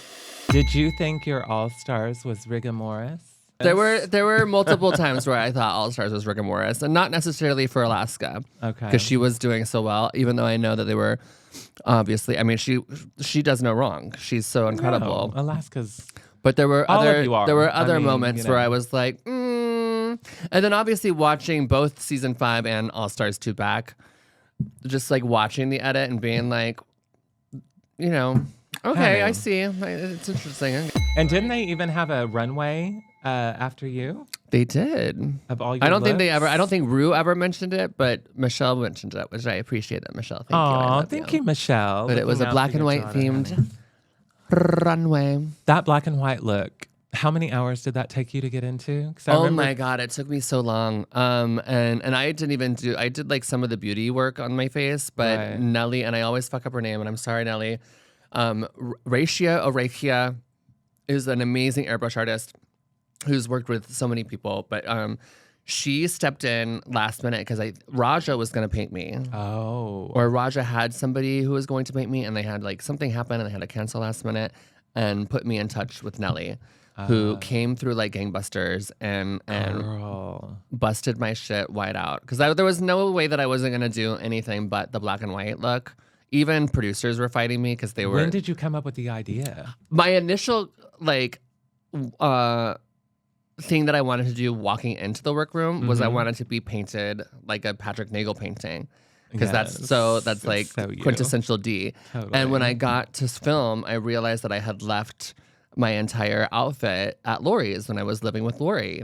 Did you think your All-Stars was Rigor Morris? There were multiple times where I thought All Stars was Rigor Morris, and not necessarily for Alaska. Okay. Because she was doing so well, even though I know that they were obviously. I mean, she does no wrong. She's so incredible. No, Alaska's. But there were All of you are. there were I other mean, moments where I was like, and then obviously watching both season 5 and All Stars 2 back, just like watching the edit and being like, okay, Honey. I see. It's interesting. And didn't they even have a runway after you? They did. Of all your I don't think they looks? ever. I don't think Rue ever mentioned it, but Michelle mentioned it, which I appreciate that. Michelle, thank you. I Oh, love thank you, Michelle. But it was a Looking out black for and your white daughter, themed honey. runway. That black and white look. How many hours did that take you to get into? 'Cause I Oh remember- my God, it took me so long. And I didn't even do. I did like some of the beauty work on my face, but Right. Nelly, and I always fuck up her name, and I'm sorry, Nelly. Rachia is an amazing airbrush artist who's worked with so many people, but she stepped in last minute because Raja was going to paint me. Oh. Or Raja had somebody who was going to paint me, and they had like something happen, and they had to cancel last minute, and put me in touch with Nelly, who came through like gangbusters and Girl. busted my shit wide out. Because there was no way that I wasn't gonna do anything but the black and white look. Even producers were fighting me because they were. When did you come up with the idea? My initial like thing that I wanted to do walking into the workroom was I wanted to be painted like a Patrick Nagel painting. Because Yes, that's it's like so you. quintessential D. Totally. And when I got to film, I realized that I had left my entire outfit at Lori's when I was living with Lori.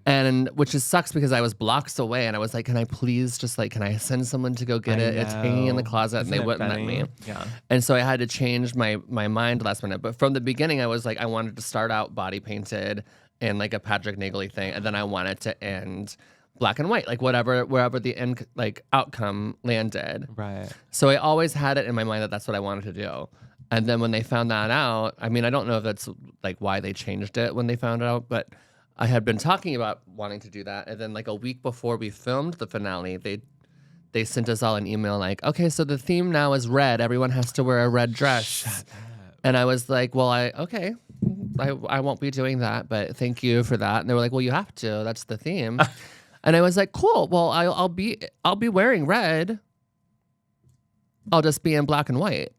And which is sucks because I was blocks away, and I was like, can I please just like, can I send someone to go get I it? It's hanging in the know. closet, Isn't and they it wouldn't let funny? me. Yeah. And so I had to change my mind last minute. But from the beginning, I was like, I wanted to start out body painted in like a Patrick Nagel thing, and then I wanted to end black and white, like wherever the end like outcome landed. Right. So I always had it in my mind that that's what I wanted to do. And then when they found that out, I mean, I don't know if that's like why they changed it when they found out, but I had been talking about wanting to do that. And then like a week before we filmed the finale, they sent us all an email like, okay, so the theme now is red. Everyone has to wear a red dress. Shut up. And I was like, well, I won't be doing that, but thank you for that. And they were like, well, you have to. That's the theme. And I was like, cool. Well, I'll be wearing red. I'll just be in black and white.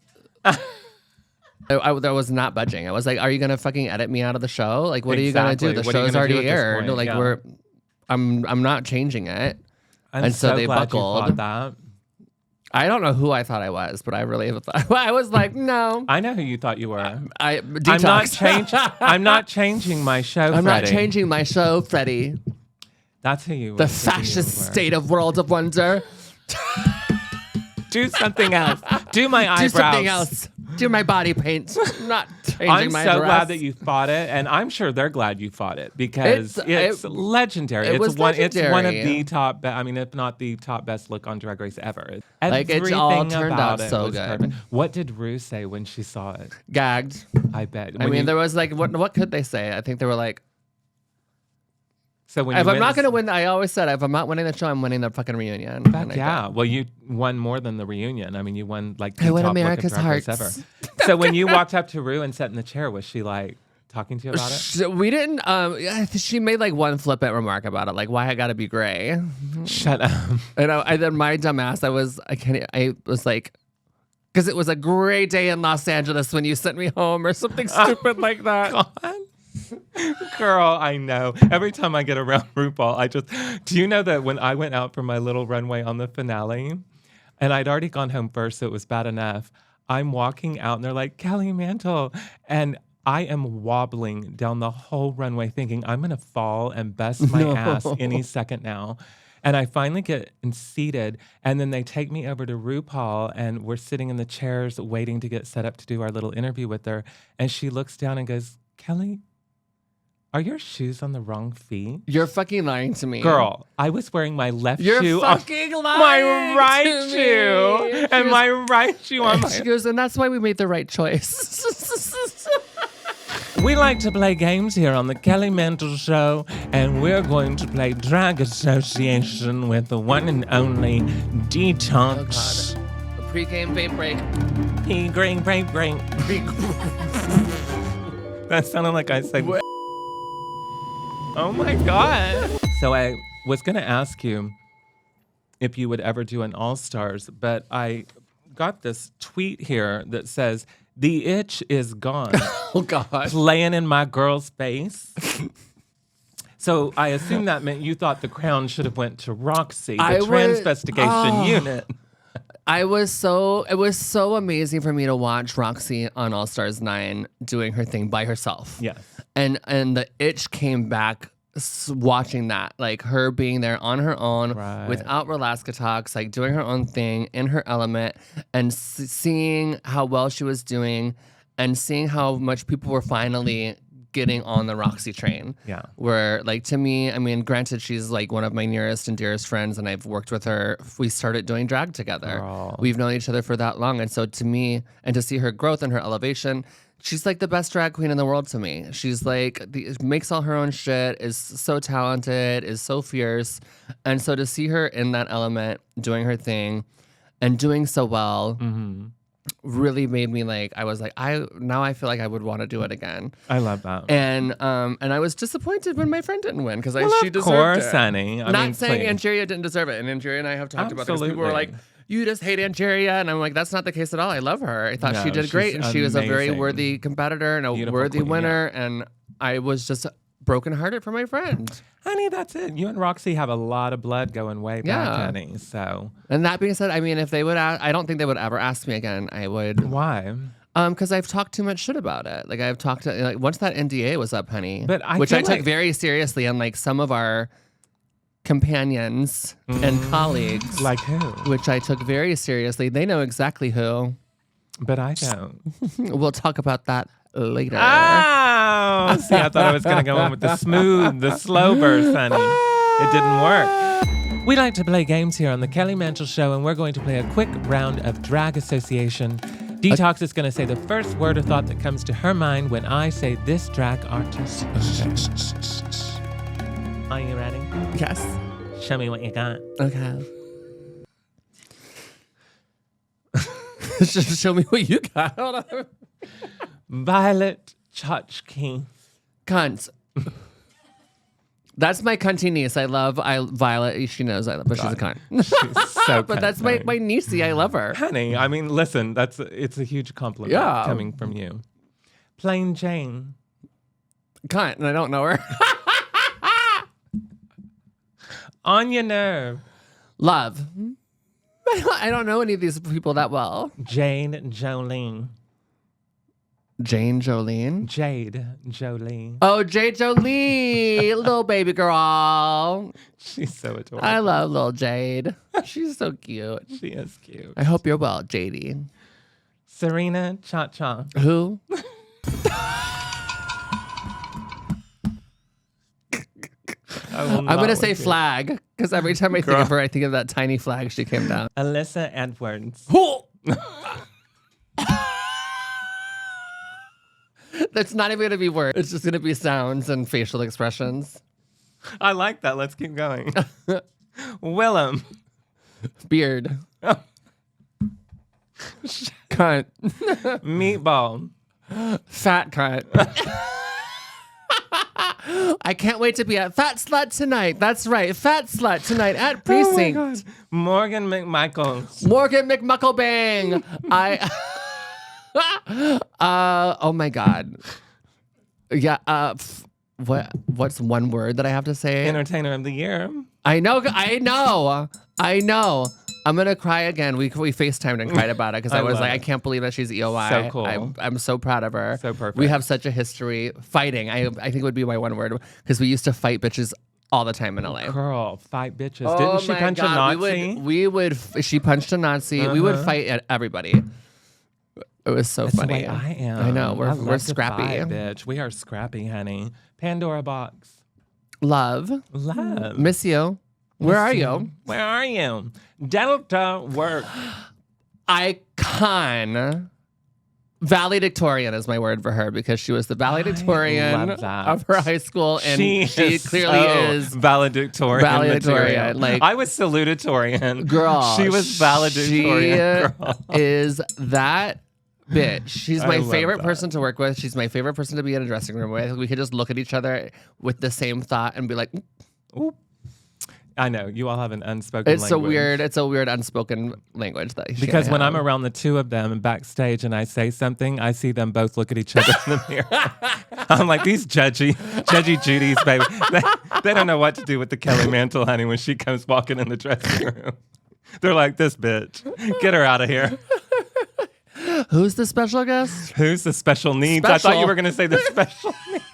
I was not budging. I was like, are you gonna fucking edit me out of the show? Like, what are you gonna do? Exactly. The What are you show's gonna do already at this aired. point? Like Yeah. I'm not changing it. I'm And so they glad buckled. You thought that. I don't know who I thought I was, but I really thought I was like, no. I know who you thought you were. Detox. I'm not changing my show. I'm not Freddie. changing my show, Freddie. That's who you were. The fascist state of World of Wonder. Do something else. Do my eyebrows. Do something else. Do my body paint. Not changing I'm my so dress. glad that you fought it, and I'm sure they're glad you fought it because it's legendary. It It's was one. legendary. It's one of the top. I mean, if not the top best look on Drag Race ever. Like, it all turned out so was good. perfect. What did Rue say when she saw it? Gagged. I bet. I mean, there was like, what could they say? I think they were like, so when if you I'm not going to win, I always said, if I'm not winning the show, I'm winning the fucking reunion. And yeah. Well, you won more than the reunion. I mean, you won like the I won top look America's of Drag Race hearts. ever. So when you walked up to Rue and sat in the chair, was she like talking to you about it? We didn't. She made like one flippant remark about it, like why I gotta be gray. Shut up. And then my dumbass, I was like, because it was a gray day in Los Angeles when you sent me home or something stupid like that. God. Girl, I know. Every time I get around RuPaul, do you know that when I went out for my little runway on the finale, and I'd already gone home first, so it was bad enough. I'm walking out and they're like, Kelly Mantle. And I am wobbling down the whole runway thinking I'm going to fall and bust my ass any second now. And I finally get seated, and then they take me over to RuPaul, and we're sitting in the chairs waiting to get set up to do our little interview with her. And she looks down and goes, Kelly, are your shoes on the wrong feet? You're fucking lying to me. Girl, I was wearing my left You're shoe on fucking lying my right to me. shoe. And my right shoe on my... She goes, and that's why we made the right choice. We like to play games here on the Kelly Mantle Show, and we're going to play Drag Association with the one and only Detox. Oh, God. A pre-game vape break. Pre-green break. That sounded like I said... Oh my God. So I was going to ask you if you would ever do an All-Stars, but I got this tweet here that says, the itch is gone. Oh, God. Laying in my girl's face. So I assume that meant you thought the crown should have went to Roxy, the transvestigation unit. It was so amazing for me to watch Roxy on All Stars 9 doing her thing by herself. Yes. And the itch came back watching that, like her being there on her own without Relaska talks, like doing her own thing in her element, and seeing how well she was doing and seeing how much people were finally getting on the Roxy train. Yeah. Where, like, to me, I mean, granted, she's like one of my nearest and dearest friends, and I've worked with her. We started doing drag together. Girl. We've known each other for that long. And so to me, and to see her growth and her elevation, she's like the best drag queen in the world to me. She's like, makes all her own shit, is so talented, is so fierce. And so to see her in that element, doing her thing, and doing so well, really made me like, I was like, now I feel like I would want to do it again. I love that. And I was disappointed when my friend didn't win because she deserved it. Of course, honey. Not saying Angeria didn't deserve it. And Angeria and I have talked about this. People were like, you just hate Angeria. And I'm like, that's not the case at all. I love her. I thought she did great. And she was a very worthy competitor and a worthy winner. And I was just brokenhearted for my friend. Honey, that's it. You and Roxy have a lot of blood going way back, honey. So, and that being said, I mean, if they would, I don't think they would ever ask me again. I would. Why? Because I've talked too much shit about it. Like I've talked to, like once that NDA was up, honey, which I took very seriously, and like some of our companions and colleagues, like who, which I took very seriously. They know exactly who, but I don't. We'll talk about that later. Oh, see, I thought I was going to go in with the slow burst, honey. It didn't work. We like to play games here on the Kelly Mantle Show, and we're going to play a quick round of Drag Association. Detox is going to say the first word or thought that comes to her mind when I say this drag artist. Are you ready? Yes. Show me what you got. Okay. Show me what you got. Hold on. Violet Chachki. Cunt. That's my cunty niece. I love Violet. She knows I love, but she's a cunt. She's so but that's my niecey. I love her. Honey, I mean, listen, it's a huge compliment coming from you. Plain Jane. Cunt, and I don't know her. On your nerve. Love. I don't know any of these people that well. Jade Jolene. Jane Jolene? Jade Jolene. Oh, Jade Jolie, little baby girl. She's so adorable. I love little Jade. She's so cute. She is cute. I hope you're well, Jadey. Serena Cha Cha. Who? I'm going to say flag because every time I think of her, I think of that tiny flag she came down. Alyssa Edwards. That's not even going to be words. It's just going to be sounds and facial expressions. I like that. Let's keep going. Willem. Beard. Cunt. Meatball. Fat cunt. I can't wait to be at Fat Slut tonight. That's right. Fat Slut tonight at Precinct. Oh my God. Morgan McMichaels. Morgan McMucklebang. Oh my God. Yeah. What's one word that I have to say? Entertainer of the Year. I know. I'm gonna cry again. We FaceTimed and cried about it because I was like, I can't believe that she's EOI. So cool. I'm so proud of her. So perfect. We have such a history fighting. I think it would be my one word because we used to fight bitches all the time in LA. Girl, fight bitches. Oh Didn't she my punch God. a Nazi? We would. She punched a Nazi. We would fight at everybody. It was so That's funny. the way I am. I know. I We're love to scrappy. fight, bitch. We are scrappy, honey. Pandora Box. Love. Miss you. Where are you? Where are you? Delta work. Icon. Valedictorian is my word for her because she was the valedictorian love that. of her high school, and she clearly is valedictorian. Valedictorian. Like, I was salutatorian. Girl, she was valedictorian. She is that bitch. She's my love favorite that. person to work with. She's my favorite person to be in a dressing room with. We could just look at each other with the same thought and be like, Oop. I know you all have an unspoken it's language. it's a weird unspoken language that she Because and I when have. I'm around the two of them and backstage and I say something, I see them both look at each other in the mirror. I'm like, these judgy Judys, baby. They don't know what to do with the Kelly Mantle, honey, when she comes walking in the dressing room. They're like, this bitch, get her out of here. Who's the special guest? Who's the special needs? I thought you were going to say the special needs.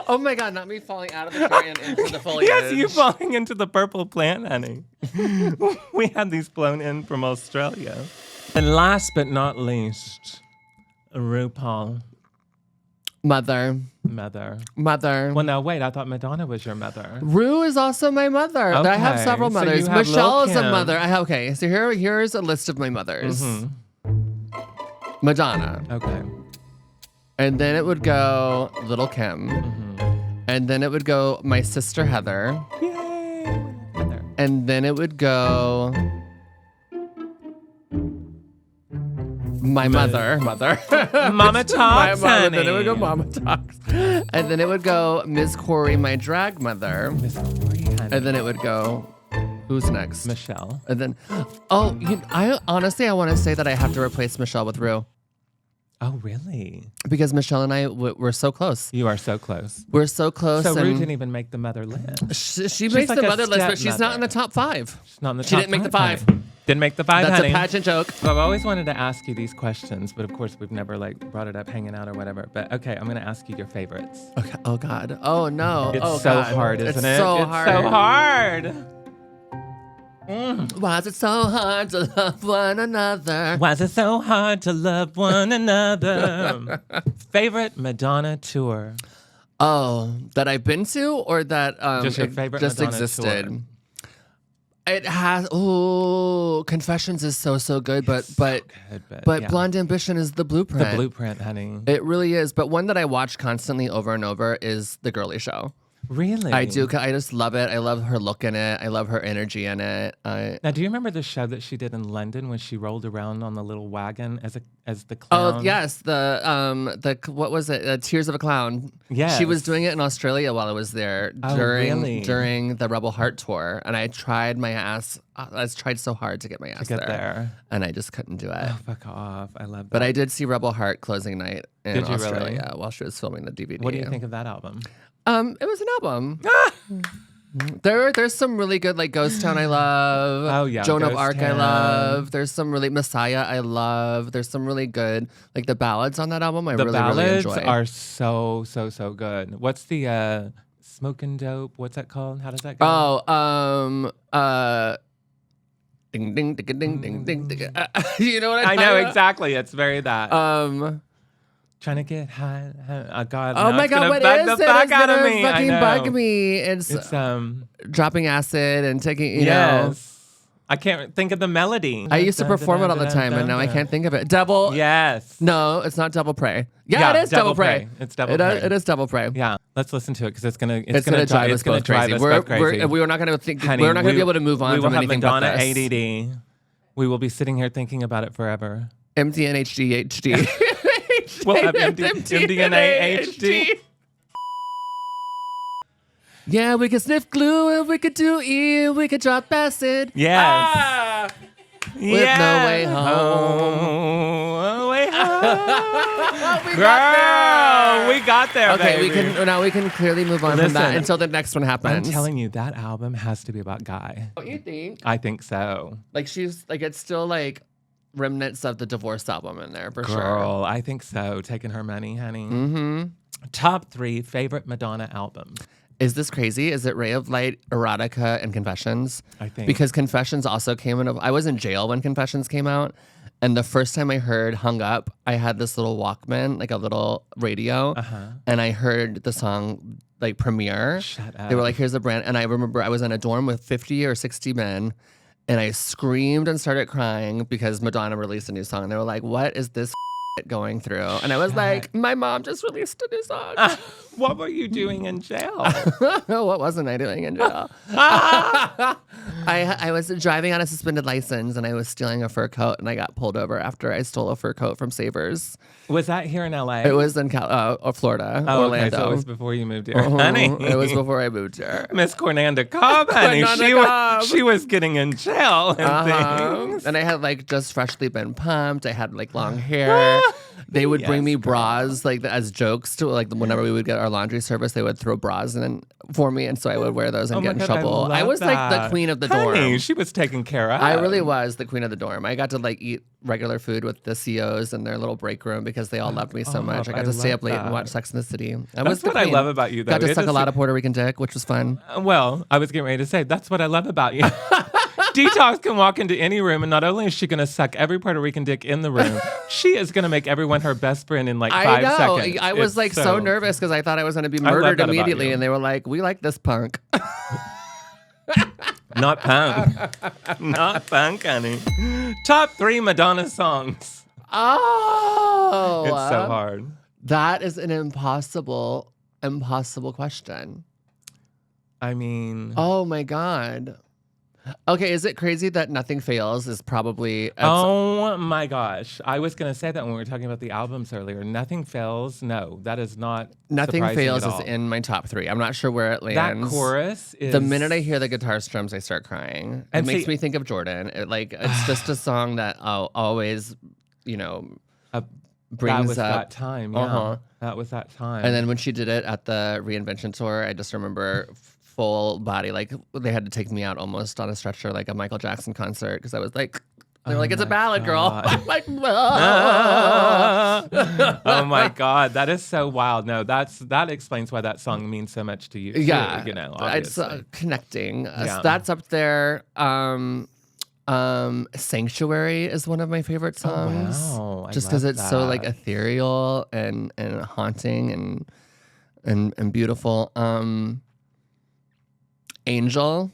Oh my God, not me falling out of the chair and into the foliage. Yes, you falling into the purple plant, honey. We had these flown in from Australia. And last but not least, RuPaul. Mother. Well, now wait, I thought Madonna was your mother. Rue is also my mother. Okay, I have several so mothers. you have Michelle Lil' is a Kim. mother. Okay, so here's a list of my mothers. Mm-hmm. Madonna. Okay. And then it would go Little Kim. Mm-hmm. And then it would go my sister Heather. Yay! Heather. And then it would go my mother. Mama Talks, honey. Then it would go Mama Talks. And then it would go Ms. Corey, my drag mother. Miss Corey, honey. And then it would go, who's next? Michelle. And then, I honestly want to say that I have to replace Michelle with Rue. Oh, really? Because Michelle and I, we're so close. You are so close. We're so close. So Rue and didn't even make the mother list. she makes like the a mother list, but she's not stepmother. in the top 5. She's not in the She top didn't make the 5, 5. honey. Didn't make the 5, That's honey. a pageant joke. Well, I've always wanted to ask you these questions, but of course we've never brought it up hanging out or whatever. But okay, I'm going to ask you your favorites. Okay. Oh, God. Oh, no. It's oh, so God. hard, isn't it? So it's hard. so hard. Why is it so hard to love one another? Why is it so hard to love one another? Favorite Madonna tour? Oh, that I've been to or that Just your it favorite just Madonna existed? tour. It has. Oh, Confessions is so good, but Good, but yeah. Blonde Ambition is the blueprint. The blueprint, honey. It really is. But one that I watch constantly over and over is The Girly Show. Really? I do. I just love it. I love her look in it. I love her energy in it. Now, do you remember the show that she did in London when she rolled around on the little wagon as the clown? Oh yes, the what was it? Tears of a Clown. Yes. She was doing it in Australia while I was there Oh, during really? during the Rebel Heart tour, and I tried my ass. I tried so hard to get my ass To get there. and I just couldn't do it. Oh, fuck off. I love that. But I did see Rebel Heart closing night in Did you really? Australia while she was filming the DVD. What do you think of that album? It was an album. There's some really good like Ghost Town I love. Oh yeah, Joan of Ghost Arc I Town. love. There's some really Messiah I love. There's some really good like the ballads on that album I The really ballads enjoy. are so good. What's the Smoking Dope? What's that called? How does that go? Ding ding ding ding ding ding ding. You know what I know exactly. It's very that. Trying to get high. God. Oh no, my it's God! gonna What bug is the it? fuck It's out of gonna me. I fucking know. bug me. It's dropping acid and taking. You know. yes. I can't think of the melody. I used to perform it all the time, and now I can't think of it. Double. Yes. No, it's not Double Pray. Yeah, it is Double Pray. It's Double Pray. It is Double Pray. Yeah. Let's listen to it because it's gonna drive us both crazy. We're not gonna think. Honey, we're not gonna be able to move on from anything but Madonna this. ADD. We will be sitting here thinking about it forever. MDNHD HD. We'll have MDNA HD. Yeah, we could sniff glue and we could do E, we could drop acid. Yes. With no way home. No way home. Girl, we got there, Okay, baby. we can clearly move on from that Listen, until the next one happens. I'm telling you, that album has to be about Guy. Don't you think? I think so. Like she's like it's still like remnants of the divorce album in there for sure. Girl, I think so. Taking her money, honey. Mm-hmm. Top 3 favorite Madonna albums. Is this crazy? Is it Ray of Light, Erotica, and Confessions? I think. Because Confessions also came in. I was in jail when Confessions came out. And the first time I heard Hung Up, I had this little Walkman, like a little radio. And I heard the song like premiere. Shut up. They were like, here's a brand. And I remember I was in a dorm with 50 or 60 men. And I screamed and started crying because Madonna released a new song. And they were like, what is this going through? And I was like, my mom just released a new song. What were you doing in jail? What wasn't I doing in jail? I was driving on a suspended license and I was stealing a fur coat and I got pulled over after I stole a fur coat from Savers. Was that here in LA? It was in Florida, Oh, Orlando. okay, so it was before you moved here. Honey. It was before I moved here. Miss Cornanda Cobb, honey. She was getting in jail and things. And I had like just freshly been pumped. I had like long hair. They would bring me bras like as jokes to like whenever we would get our laundry service, they would throw bras in for me, and so I would wear those and get in trouble. I was like the queen of the dorm. She was taken care of. I really was the queen of the dorm. I got to like eat regular food with the COs in their little break room because they all loved me so much. I got to stay up late and watch Sex in the City. That's what I love about you, though. Got to suck a lot of Puerto Rican dick, which was fun. Well, I was getting ready to say, that's what I love about you. Detox can walk into any room, and not only is she going to suck every Puerto Rican dick in the room, she is going to make everyone her best friend in like 5 seconds. I was like so nervous because I thought I was going to be murdered immediately, and they were like, "We like this punk." Not punk. Not punk, honey. Top 3 Madonna songs. Oh, It's so hard. That is an impossible question. I mean, oh my God. Okay, is it crazy that Nothing Fails is probably... Oh my gosh. I was going to say that when we were talking about the albums earlier. Nothing Fails, no, that is not Nothing Fails is is in my top 3. I'm not sure where it lands. That chorus is... The minute I hear the guitar strums, I start crying. It makes me think of Jordan. It's just a song that always, brings that was up... that time, yeah. That was that time. And then when she did it at the Reinvention Tour, I just remember... full body, like they had to take me out almost on a stretcher, like a Michael Jackson concert, because I was like, they were like, it's a ballad, girl. I'm like, oh my God, that is so wild. No, that explains why that song means so much to you. Too, yeah, obviously. It's connecting. Yeah. So that's up there. Sanctuary is one of my favorite songs. Oh, wow. Just because it's so like ethereal and haunting and beautiful. Angel.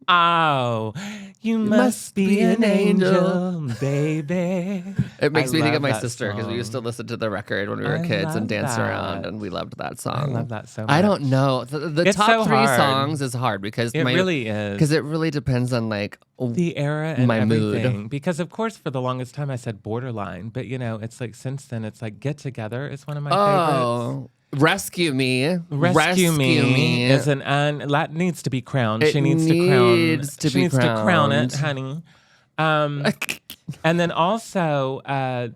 Oh, you must be an angel, baby. It makes me think of my sister because we used to listen to the record when we were kids and dance around, and we loved that song. I love that so much. I don't know. The top so 3 hard. songs is hard because it really is. Because it really depends on like the era and my everything. mood. Because of course, for the longest time, I said Borderline, but it's like since then, it's like Get Together is one of my favorites. Rescue Me. Rescue Me is that needs to be crowned. She needs to crown it, honey. And then also, I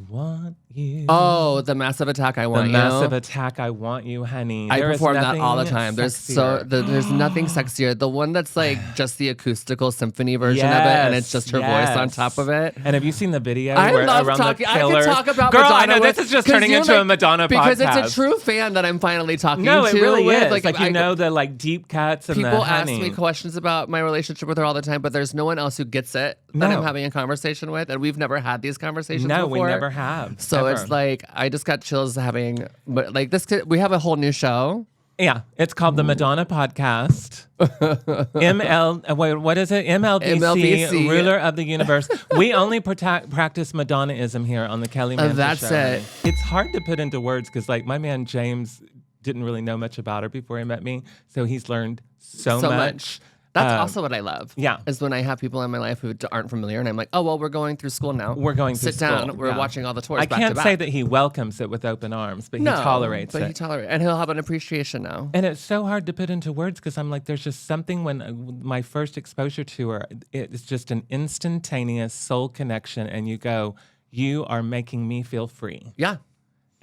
want you. Oh, the Massive Attack, I Want The You. Massive Attack, I Want You, honey. I There is perform that all the nothing time. There's sexier. there's nothing sexier. The one that's like just the acoustical symphony version of it, and it's just her voice on top of it. And have you seen the video? I where love around talking. The I killers? can talk about Girl, Madonna. I know this is just turning into a Madonna because podcast. it's a true fan that I'm finally talking No, to. it really with. is. Like, you know, the like deep cuts and people the ask honey. me questions about my relationship with her all the time, but there's no one else who gets it that No. I'm having a conversation with, and we've never had these conversations No, before. we never have. So ever. it's like I just got chills having, but like this. We have a whole new show. Yeah, it's called the Madonna Podcast. What is it? MLBC, ruler of the universe. We only practice Madonnaism here on the Kelly Mantle That's Show. it. It's hard to put into words because, like, my man James didn't really know much about her before he met me, so he's learned so much. That's also what I love. Yeah. Is when I have people in my life who aren't familiar and I'm like, oh, well, we're going through school now. We're going through Sit down. school, We're yeah. watching all the tours I back can't to back. say that he welcomes it with open arms, but he tolerates but it. he tolerates, and he'll have an appreciation now. And it's so hard to put into words because I'm like, there's just something when my first exposure to her, it's just an instantaneous soul connection. And you go, you are making me feel free. Yeah.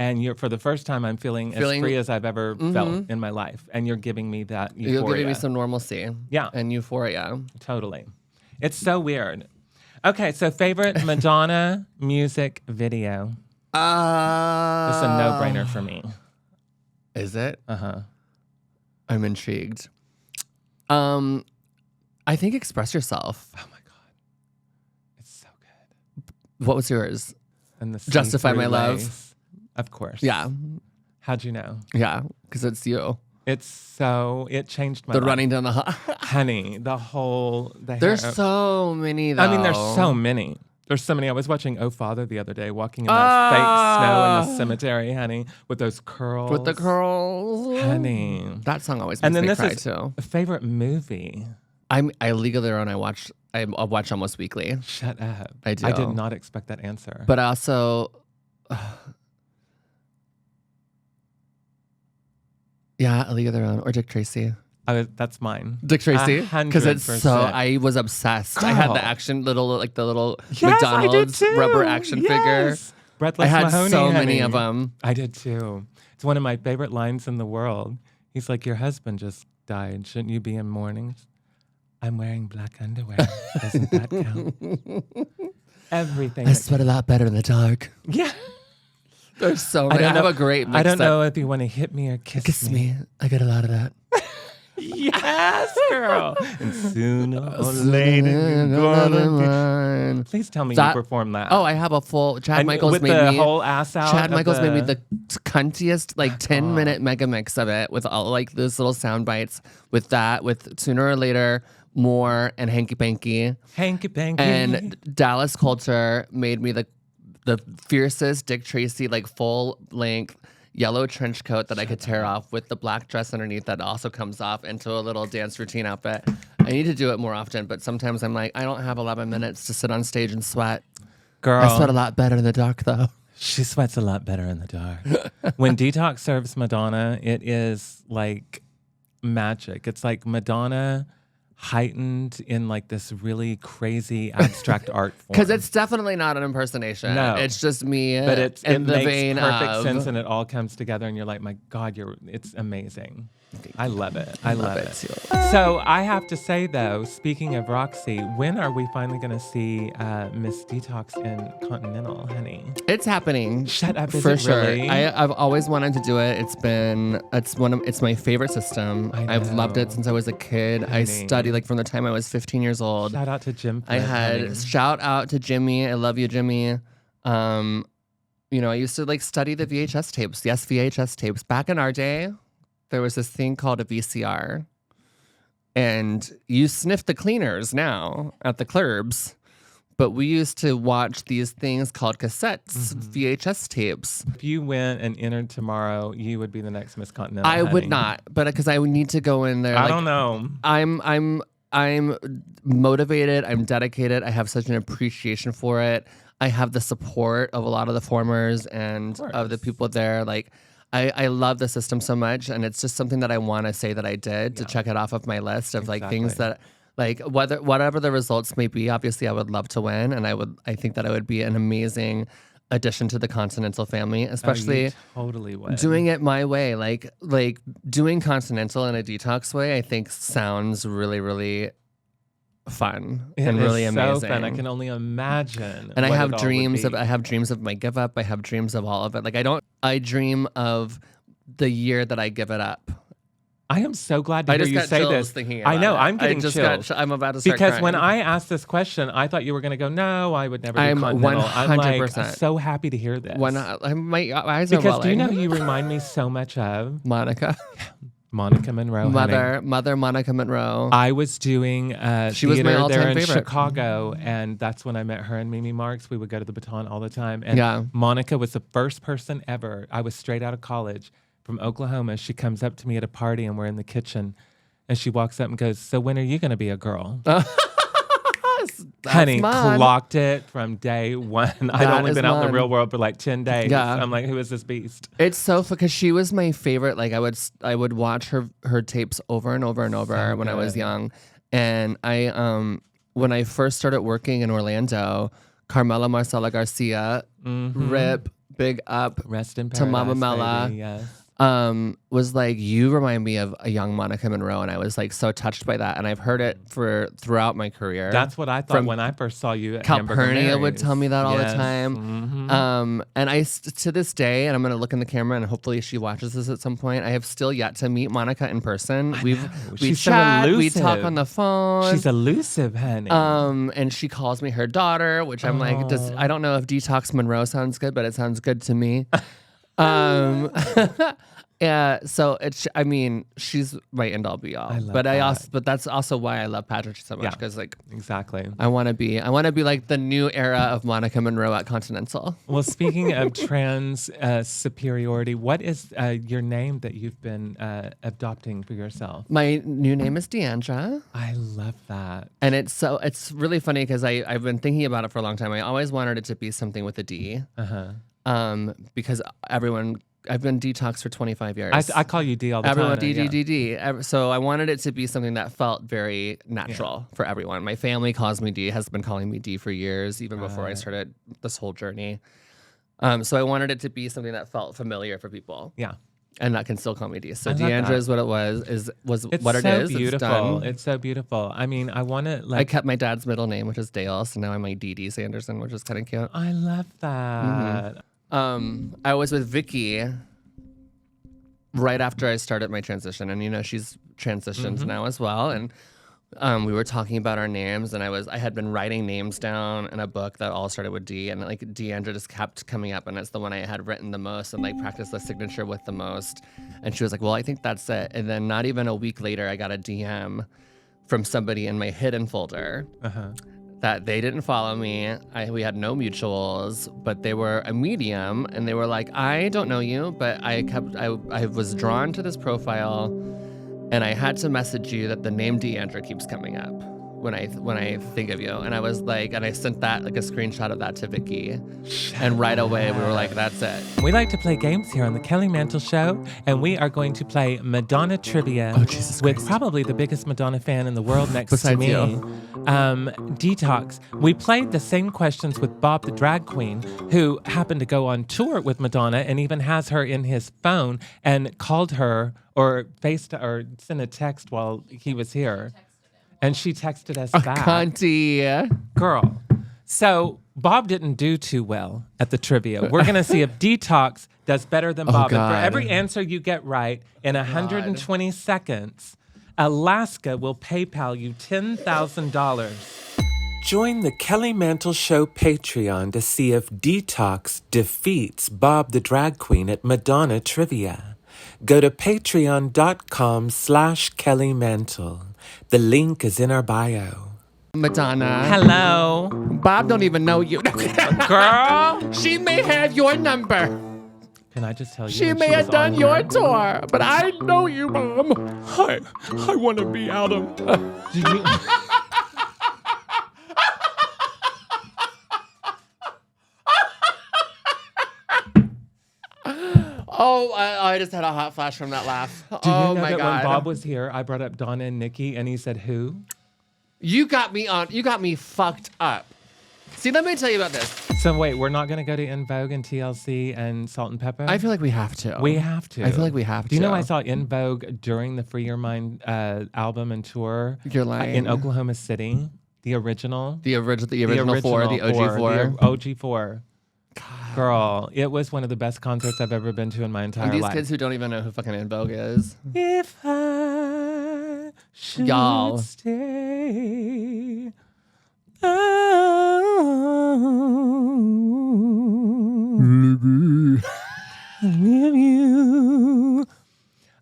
And you're, for the first time, I'm feeling as free as I've ever felt in my life. And you're giving me that euphoria. You're giving me some normalcy. Yeah. And euphoria. Totally. It's so weird. Okay, so favorite Madonna music video. It's a no-brainer for me. Is it? Uh-huh. I'm intrigued. I think Express Yourself. Oh my God. It's so good. What was yours? And the Justify My see-through Love. lace. Of course. Yeah. How'd you know? Yeah. Because it's you. It changed my The life. running down the hall. Honey, There's so many, though. I mean, there's so many. There's so many. I was watching Oh Father the other day, walking in that fake snow in the cemetery, honey, with those curls. With the curls. Honey. That song always makes me cry, too. A favorite movie. I Legally Their Own, I watch almost weekly. Shut up. I do. I did not expect that answer. But I also... yeah, A League of Their Own or Dick Tracy. That's mine. Dick Tracy, because it's 100%. so. I was obsessed. I had the action the little Yes, I did McDonald's too. rubber action figure. Breathless I had Mahoney, so many honey. of them. I did too. It's one of my favorite lines in the world. He's like, "Your husband just died. Shouldn't you be in mourning?" I'm wearing black underwear. Doesn't that count? Everything. I sweat a lot better in the dark. Yeah. There's so many. I have a great mix I don't that- know if you want to hit me or kiss Kiss me. I get a lot of that. Yes, girl. And sooner or later you're gonna be. Please tell me you performed that. Oh, I have a full. Chad And Michaels with made the me. whole ass out. Chad of Michaels made me the the cuntiest 10-minute mega mix of it with all like those little sound bites with that, with Sooner or Later, More, and Hanky Panky. hanky panky. And Dallas Coulter made me the fiercest Dick Tracy full length yellow trench coat that I could tear off with the black dress underneath that also comes off into a little dance routine outfit. I need to do it more often, but sometimes I'm like, I don't have 11 minutes to sit on stage and sweat. Girl, I sweat a lot better in the dark though. she sweats a lot better in the dark. When Detox serves Madonna, it is like magic. It's like Madonna heightened in this really crazy abstract art form. Because it's definitely not an impersonation. No. It's just me but it in the makes vein perfect of... sense and it all comes together and you're like, my God, it's amazing. I love it. I love it. too. So I have to say though, speaking of Roxy, when are we finally going to see Miss Detox in Continental, honey? It's happening. Shut up, is for it sure. really? I've always wanted to do it. It's my favorite system. I I've loved it know. since I was a kid. I Honey. studied from the time I was 15 years old. Shout out to Jim. I had honey. shout out to Jimmy. I love you, Jimmy. I used to study the VHS tapes. Yes, VHS tapes. Back in our day, there was this thing called a VCR. And you sniff the cleaners now at the clubs. But we used to watch these things called cassettes, VHS tapes. If you went and entered tomorrow, you would be the next Miss Continental. I would honey. not, but because I would need to go in there. I don't know. I'm motivated. I'm dedicated. I have such an appreciation for it. I have the support of a lot of the formers and of the people there. I love the system so much, and it's just something that I want to say that I did to check it off of my list of things that whatever the results may be. Obviously, I would love to win, and I think that I would be an amazing addition to the Continental family, especially you totally would. doing it my way. Like doing Continental in a detox way, I think sounds really, really fun and really amazing. So fun. I can only imagine. And I what have it all dreams would of be. my give up. I have dreams of all of it. Like I dream of the year that I give it up. I am so glad to I hear just you got say chills this. thinking I know. about it. I'm getting chills. I'm about to start because crying. when I asked this question, I thought you were going to go, no, I would never do I'm Continental. I'm like 100%. so happy to hear this. my eyes are because welling. do you know who you remind me so much of? Monica, Monroe. honey. mother Monica Monroe. I was doing She was my theater all-time there in favorite. Chicago, and that's when I met her and Mimi Marks. We would go to the Baton all the time. And Yeah. Monica was the first person ever. I was straight out of college from Oklahoma. She comes up to me at a party, and we're in the kitchen. And she walks up and goes, so when are you going to be a girl? Honey, mine. clocked it from day one. I'd That only is been out in the mine. real world for like 10 days. Yeah. I'm like, who is this beast? It's so fun because she was my favorite. Like I would watch her tapes over and over and over So when I was good. young. And I when I first started working in Orlando, Carmela Marcela Garcia, rip, big up, Rest in To Mama paradise, Mela. baby, yes. was like, you remind me of a young Monica Monroe, and I was like so touched by that. And I've heard it throughout my career. That's what I thought From when I first saw you at Hamburger Calpurnia would Mary's. tell me that all the Yes. time. Mhm. And to this day, and I'm going to look in the camera and hopefully she watches this at some point, I have still yet to meet Monica in person. We She's so chat, we elusive. talk on the phone. She's elusive, honey. And she calls me her daughter, which I'm like, I don't know if Detox Monroe sounds good, but it sounds good to me. Yeah, so I mean, she's my end all be all. I love but that. but that's also why I love Patrick so much Yeah. because like Exactly. I want to be like the new era of Monica Monroe at Continental. Well, speaking of trans superiority, what is your name that you've been adopting for yourself? My new name is Deandra. I love that. And it's really funny because I've been thinking about it for a long time. I always wanted it to be something with a D. Because I've been detox for 25 years. I call you D all the Everyone time. D. So I wanted it to be something that felt very natural for everyone. My family calls me D, has been calling me D for years, even before I started this whole journey. So I wanted it to be something that felt familiar for people. Yeah. And that can still call me D. So I love Deandra that. is what it was It's what it so is. beautiful. It's done. It's so beautiful. I mean, I want to I like. kept my dad's middle name, which is Dale, so now I'm like Dee Sanderson, which is kind of cute. I love that. I was with Vicky right after I started my transition, and she's transitioned now as well. And we were talking about our names, and I had been writing names down in a book that all started with D, and like Deandra just kept coming up, and it's the one I had written the most and like practiced the signature with the most. And she was like, "Well, I think that's it." And then not even a week later, I got a DM from somebody in my hidden folder. That they didn't follow me. We had no mutuals, but they were a medium, and they were like, I don't know you, but I was drawn to this profile, and I had to message you that the name Deandra keeps coming up when I think of you. And I was like, and I sent that like a screenshot of that to Vicky, and right away we were like, that's it. We like to play games here on the Kelly Mantle Show, and we are going to play Madonna trivia with probably the biggest Madonna fan in the world next Besides to me. you. Detox. We played the same questions with Bob the drag queen, who happened to go on tour with Madonna and even has her in his phone and called her or sent a text while he was here. And she texted us back. Cunty. Girl. So Bob didn't do too well at the trivia. We're going to see if Detox does better than Bob. And for God. every answer you get right in 120 seconds, Alaska will PayPal you $10,000. Join the Kelly Mantle Show Patreon to see if Detox defeats Bob the drag queen at Madonna Trivia. Go to patreon.com/Kelly Mantle. The link is in our bio. Madonna. Hello. Bob don't even know you. Girl. She may have your number. Can I just tell you? She when may was have done on your here? tour, but I know you, Mom. Hi, I want to be Adam. Oh, I just had a hot flash from that laugh. Do you Oh know my that God. when Bob was here, I brought up Donna and Nikki, and he said, who? You got me fucked up. See, let me tell you about this. So wait, we're not going to go to In Vogue and TLC and Salt and Pepper? I feel like we have to. We have to. I feel like we have to. Do you know I saw In Vogue during the Free Your Mind album and tour? You're lying. In Oklahoma City, the original. The original four, the OG four. The OG four. Girl, it was one of the best concerts I've ever been to in my entire And these life. kids who don't even know who fucking In Vogue is. If I should Y'all. stay,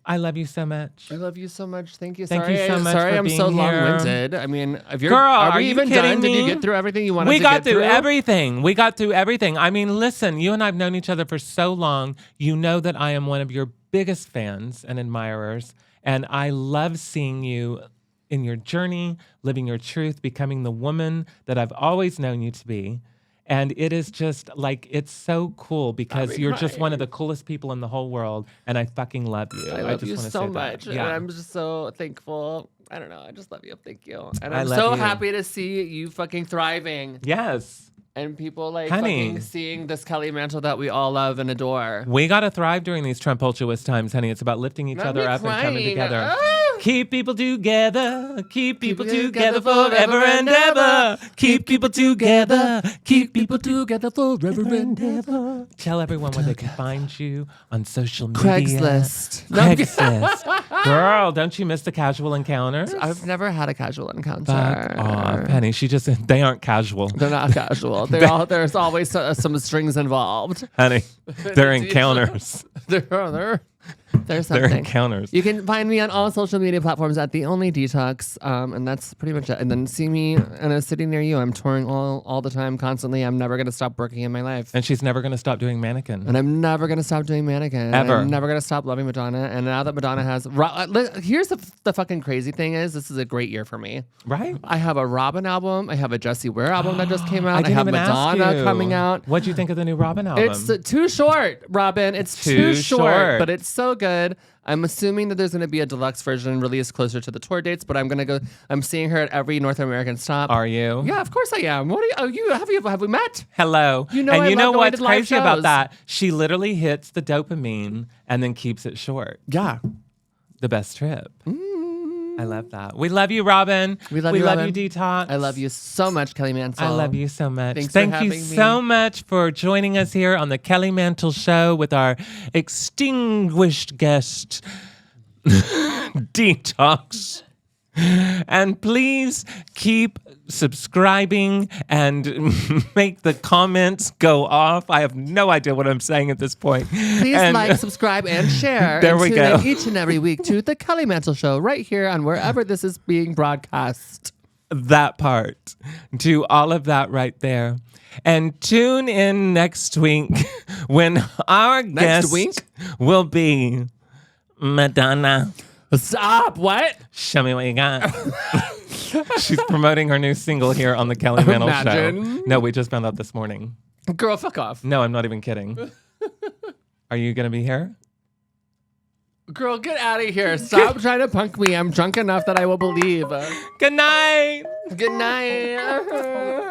I love you so much. I love you so much. Thank you. Thank you so much Sorry, for I'm being so here. long-winded. I mean, if you're, Girl, are we you even kidding done? me? Did you get through everything you wanted We to got get through through? everything. We got through everything. I mean, listen, you and I have known each other for so long. You know that I am one of your biggest fans and admirers, and I love seeing you in your journey, living your truth, becoming the woman that I've always known you to be. And it is just like, it's so cool because you're just one of the coolest people in the whole world. And I fucking love you. I love just you wanna so say that. much. Yeah. And I'm just so thankful. I don't know. I just love you. Thank you. And I I'm love so you. happy to see you fucking thriving. Yes. And people like Honey. fucking seeing this Kelly Mantle that we all love and adore. We got to thrive during these tumultuous times, honey. It's about lifting each Not other me up and coming crying. together. Ah! Keep people together. Keep people together together forever and ever. Keep people together. Keep people together forever and ever. Tell everyone where they can find you on social media. Craigslist. Craigslist. Girl, don't you miss the casual encounters? I've never had a casual encounter. Fuck off, Penny. They aren't casual. They're not casual. There's always some strings involved. Honey, they're encounters. There's They're something. encounters. You can find me on all social media platforms at The Only Detox, and that's pretty much it. And then see me in a city near you. I'm touring all the time, constantly. I'm never going to stop working in my life. And she's never going to stop doing mannequin. And I'm never going to stop doing mannequin. Ever. I'm never going to stop loving Madonna. And now that Madonna has... Here's the fucking crazy thing is, this is a great year for me. Right? I have a Robin album. I have a Jessie Ware album that just came out. I didn't have even ask Madonna you. coming out. What'd you think of the new Robin album? It's too short, Robin. It's too short, but it's so good. I'm assuming that there's going to be a deluxe version released closer to the tour dates, but I'm seeing her at every North American stop. Are you? Yeah, of course I am. What are you? Have we met? Hello. You know and I you love know going what's to live crazy about shows. that? She literally hits the dopamine and then keeps it short. Yeah. The best trip. I love that. We love you, Robin. We love you, Robin. Detox. I love you so much, Kelly Mantle. I love you so much. Thanks Thank for you having me. so much for joining us here on the Kelly Mantle Show with our extinguished guest, Detox. And please keep subscribing and make the comments go off. I have no idea what I'm saying at this point. Please like, subscribe, and share. There and we tune go. in each and every week to the Kelly Mantle Show right here on wherever this is being broadcast. That part. Do all of that right there. And tune in next week when our guest will be Madonna. Stop. What? Show me what you got. She's promoting her new single here on the Kelly Mantle Show. Imagine. No, we just found out this morning. Girl, fuck off. No, I'm not even kidding. Are you going to be here? Girl, get out of here. Stop trying to punk me. I'm drunk enough that I will believe. Good night. Good night.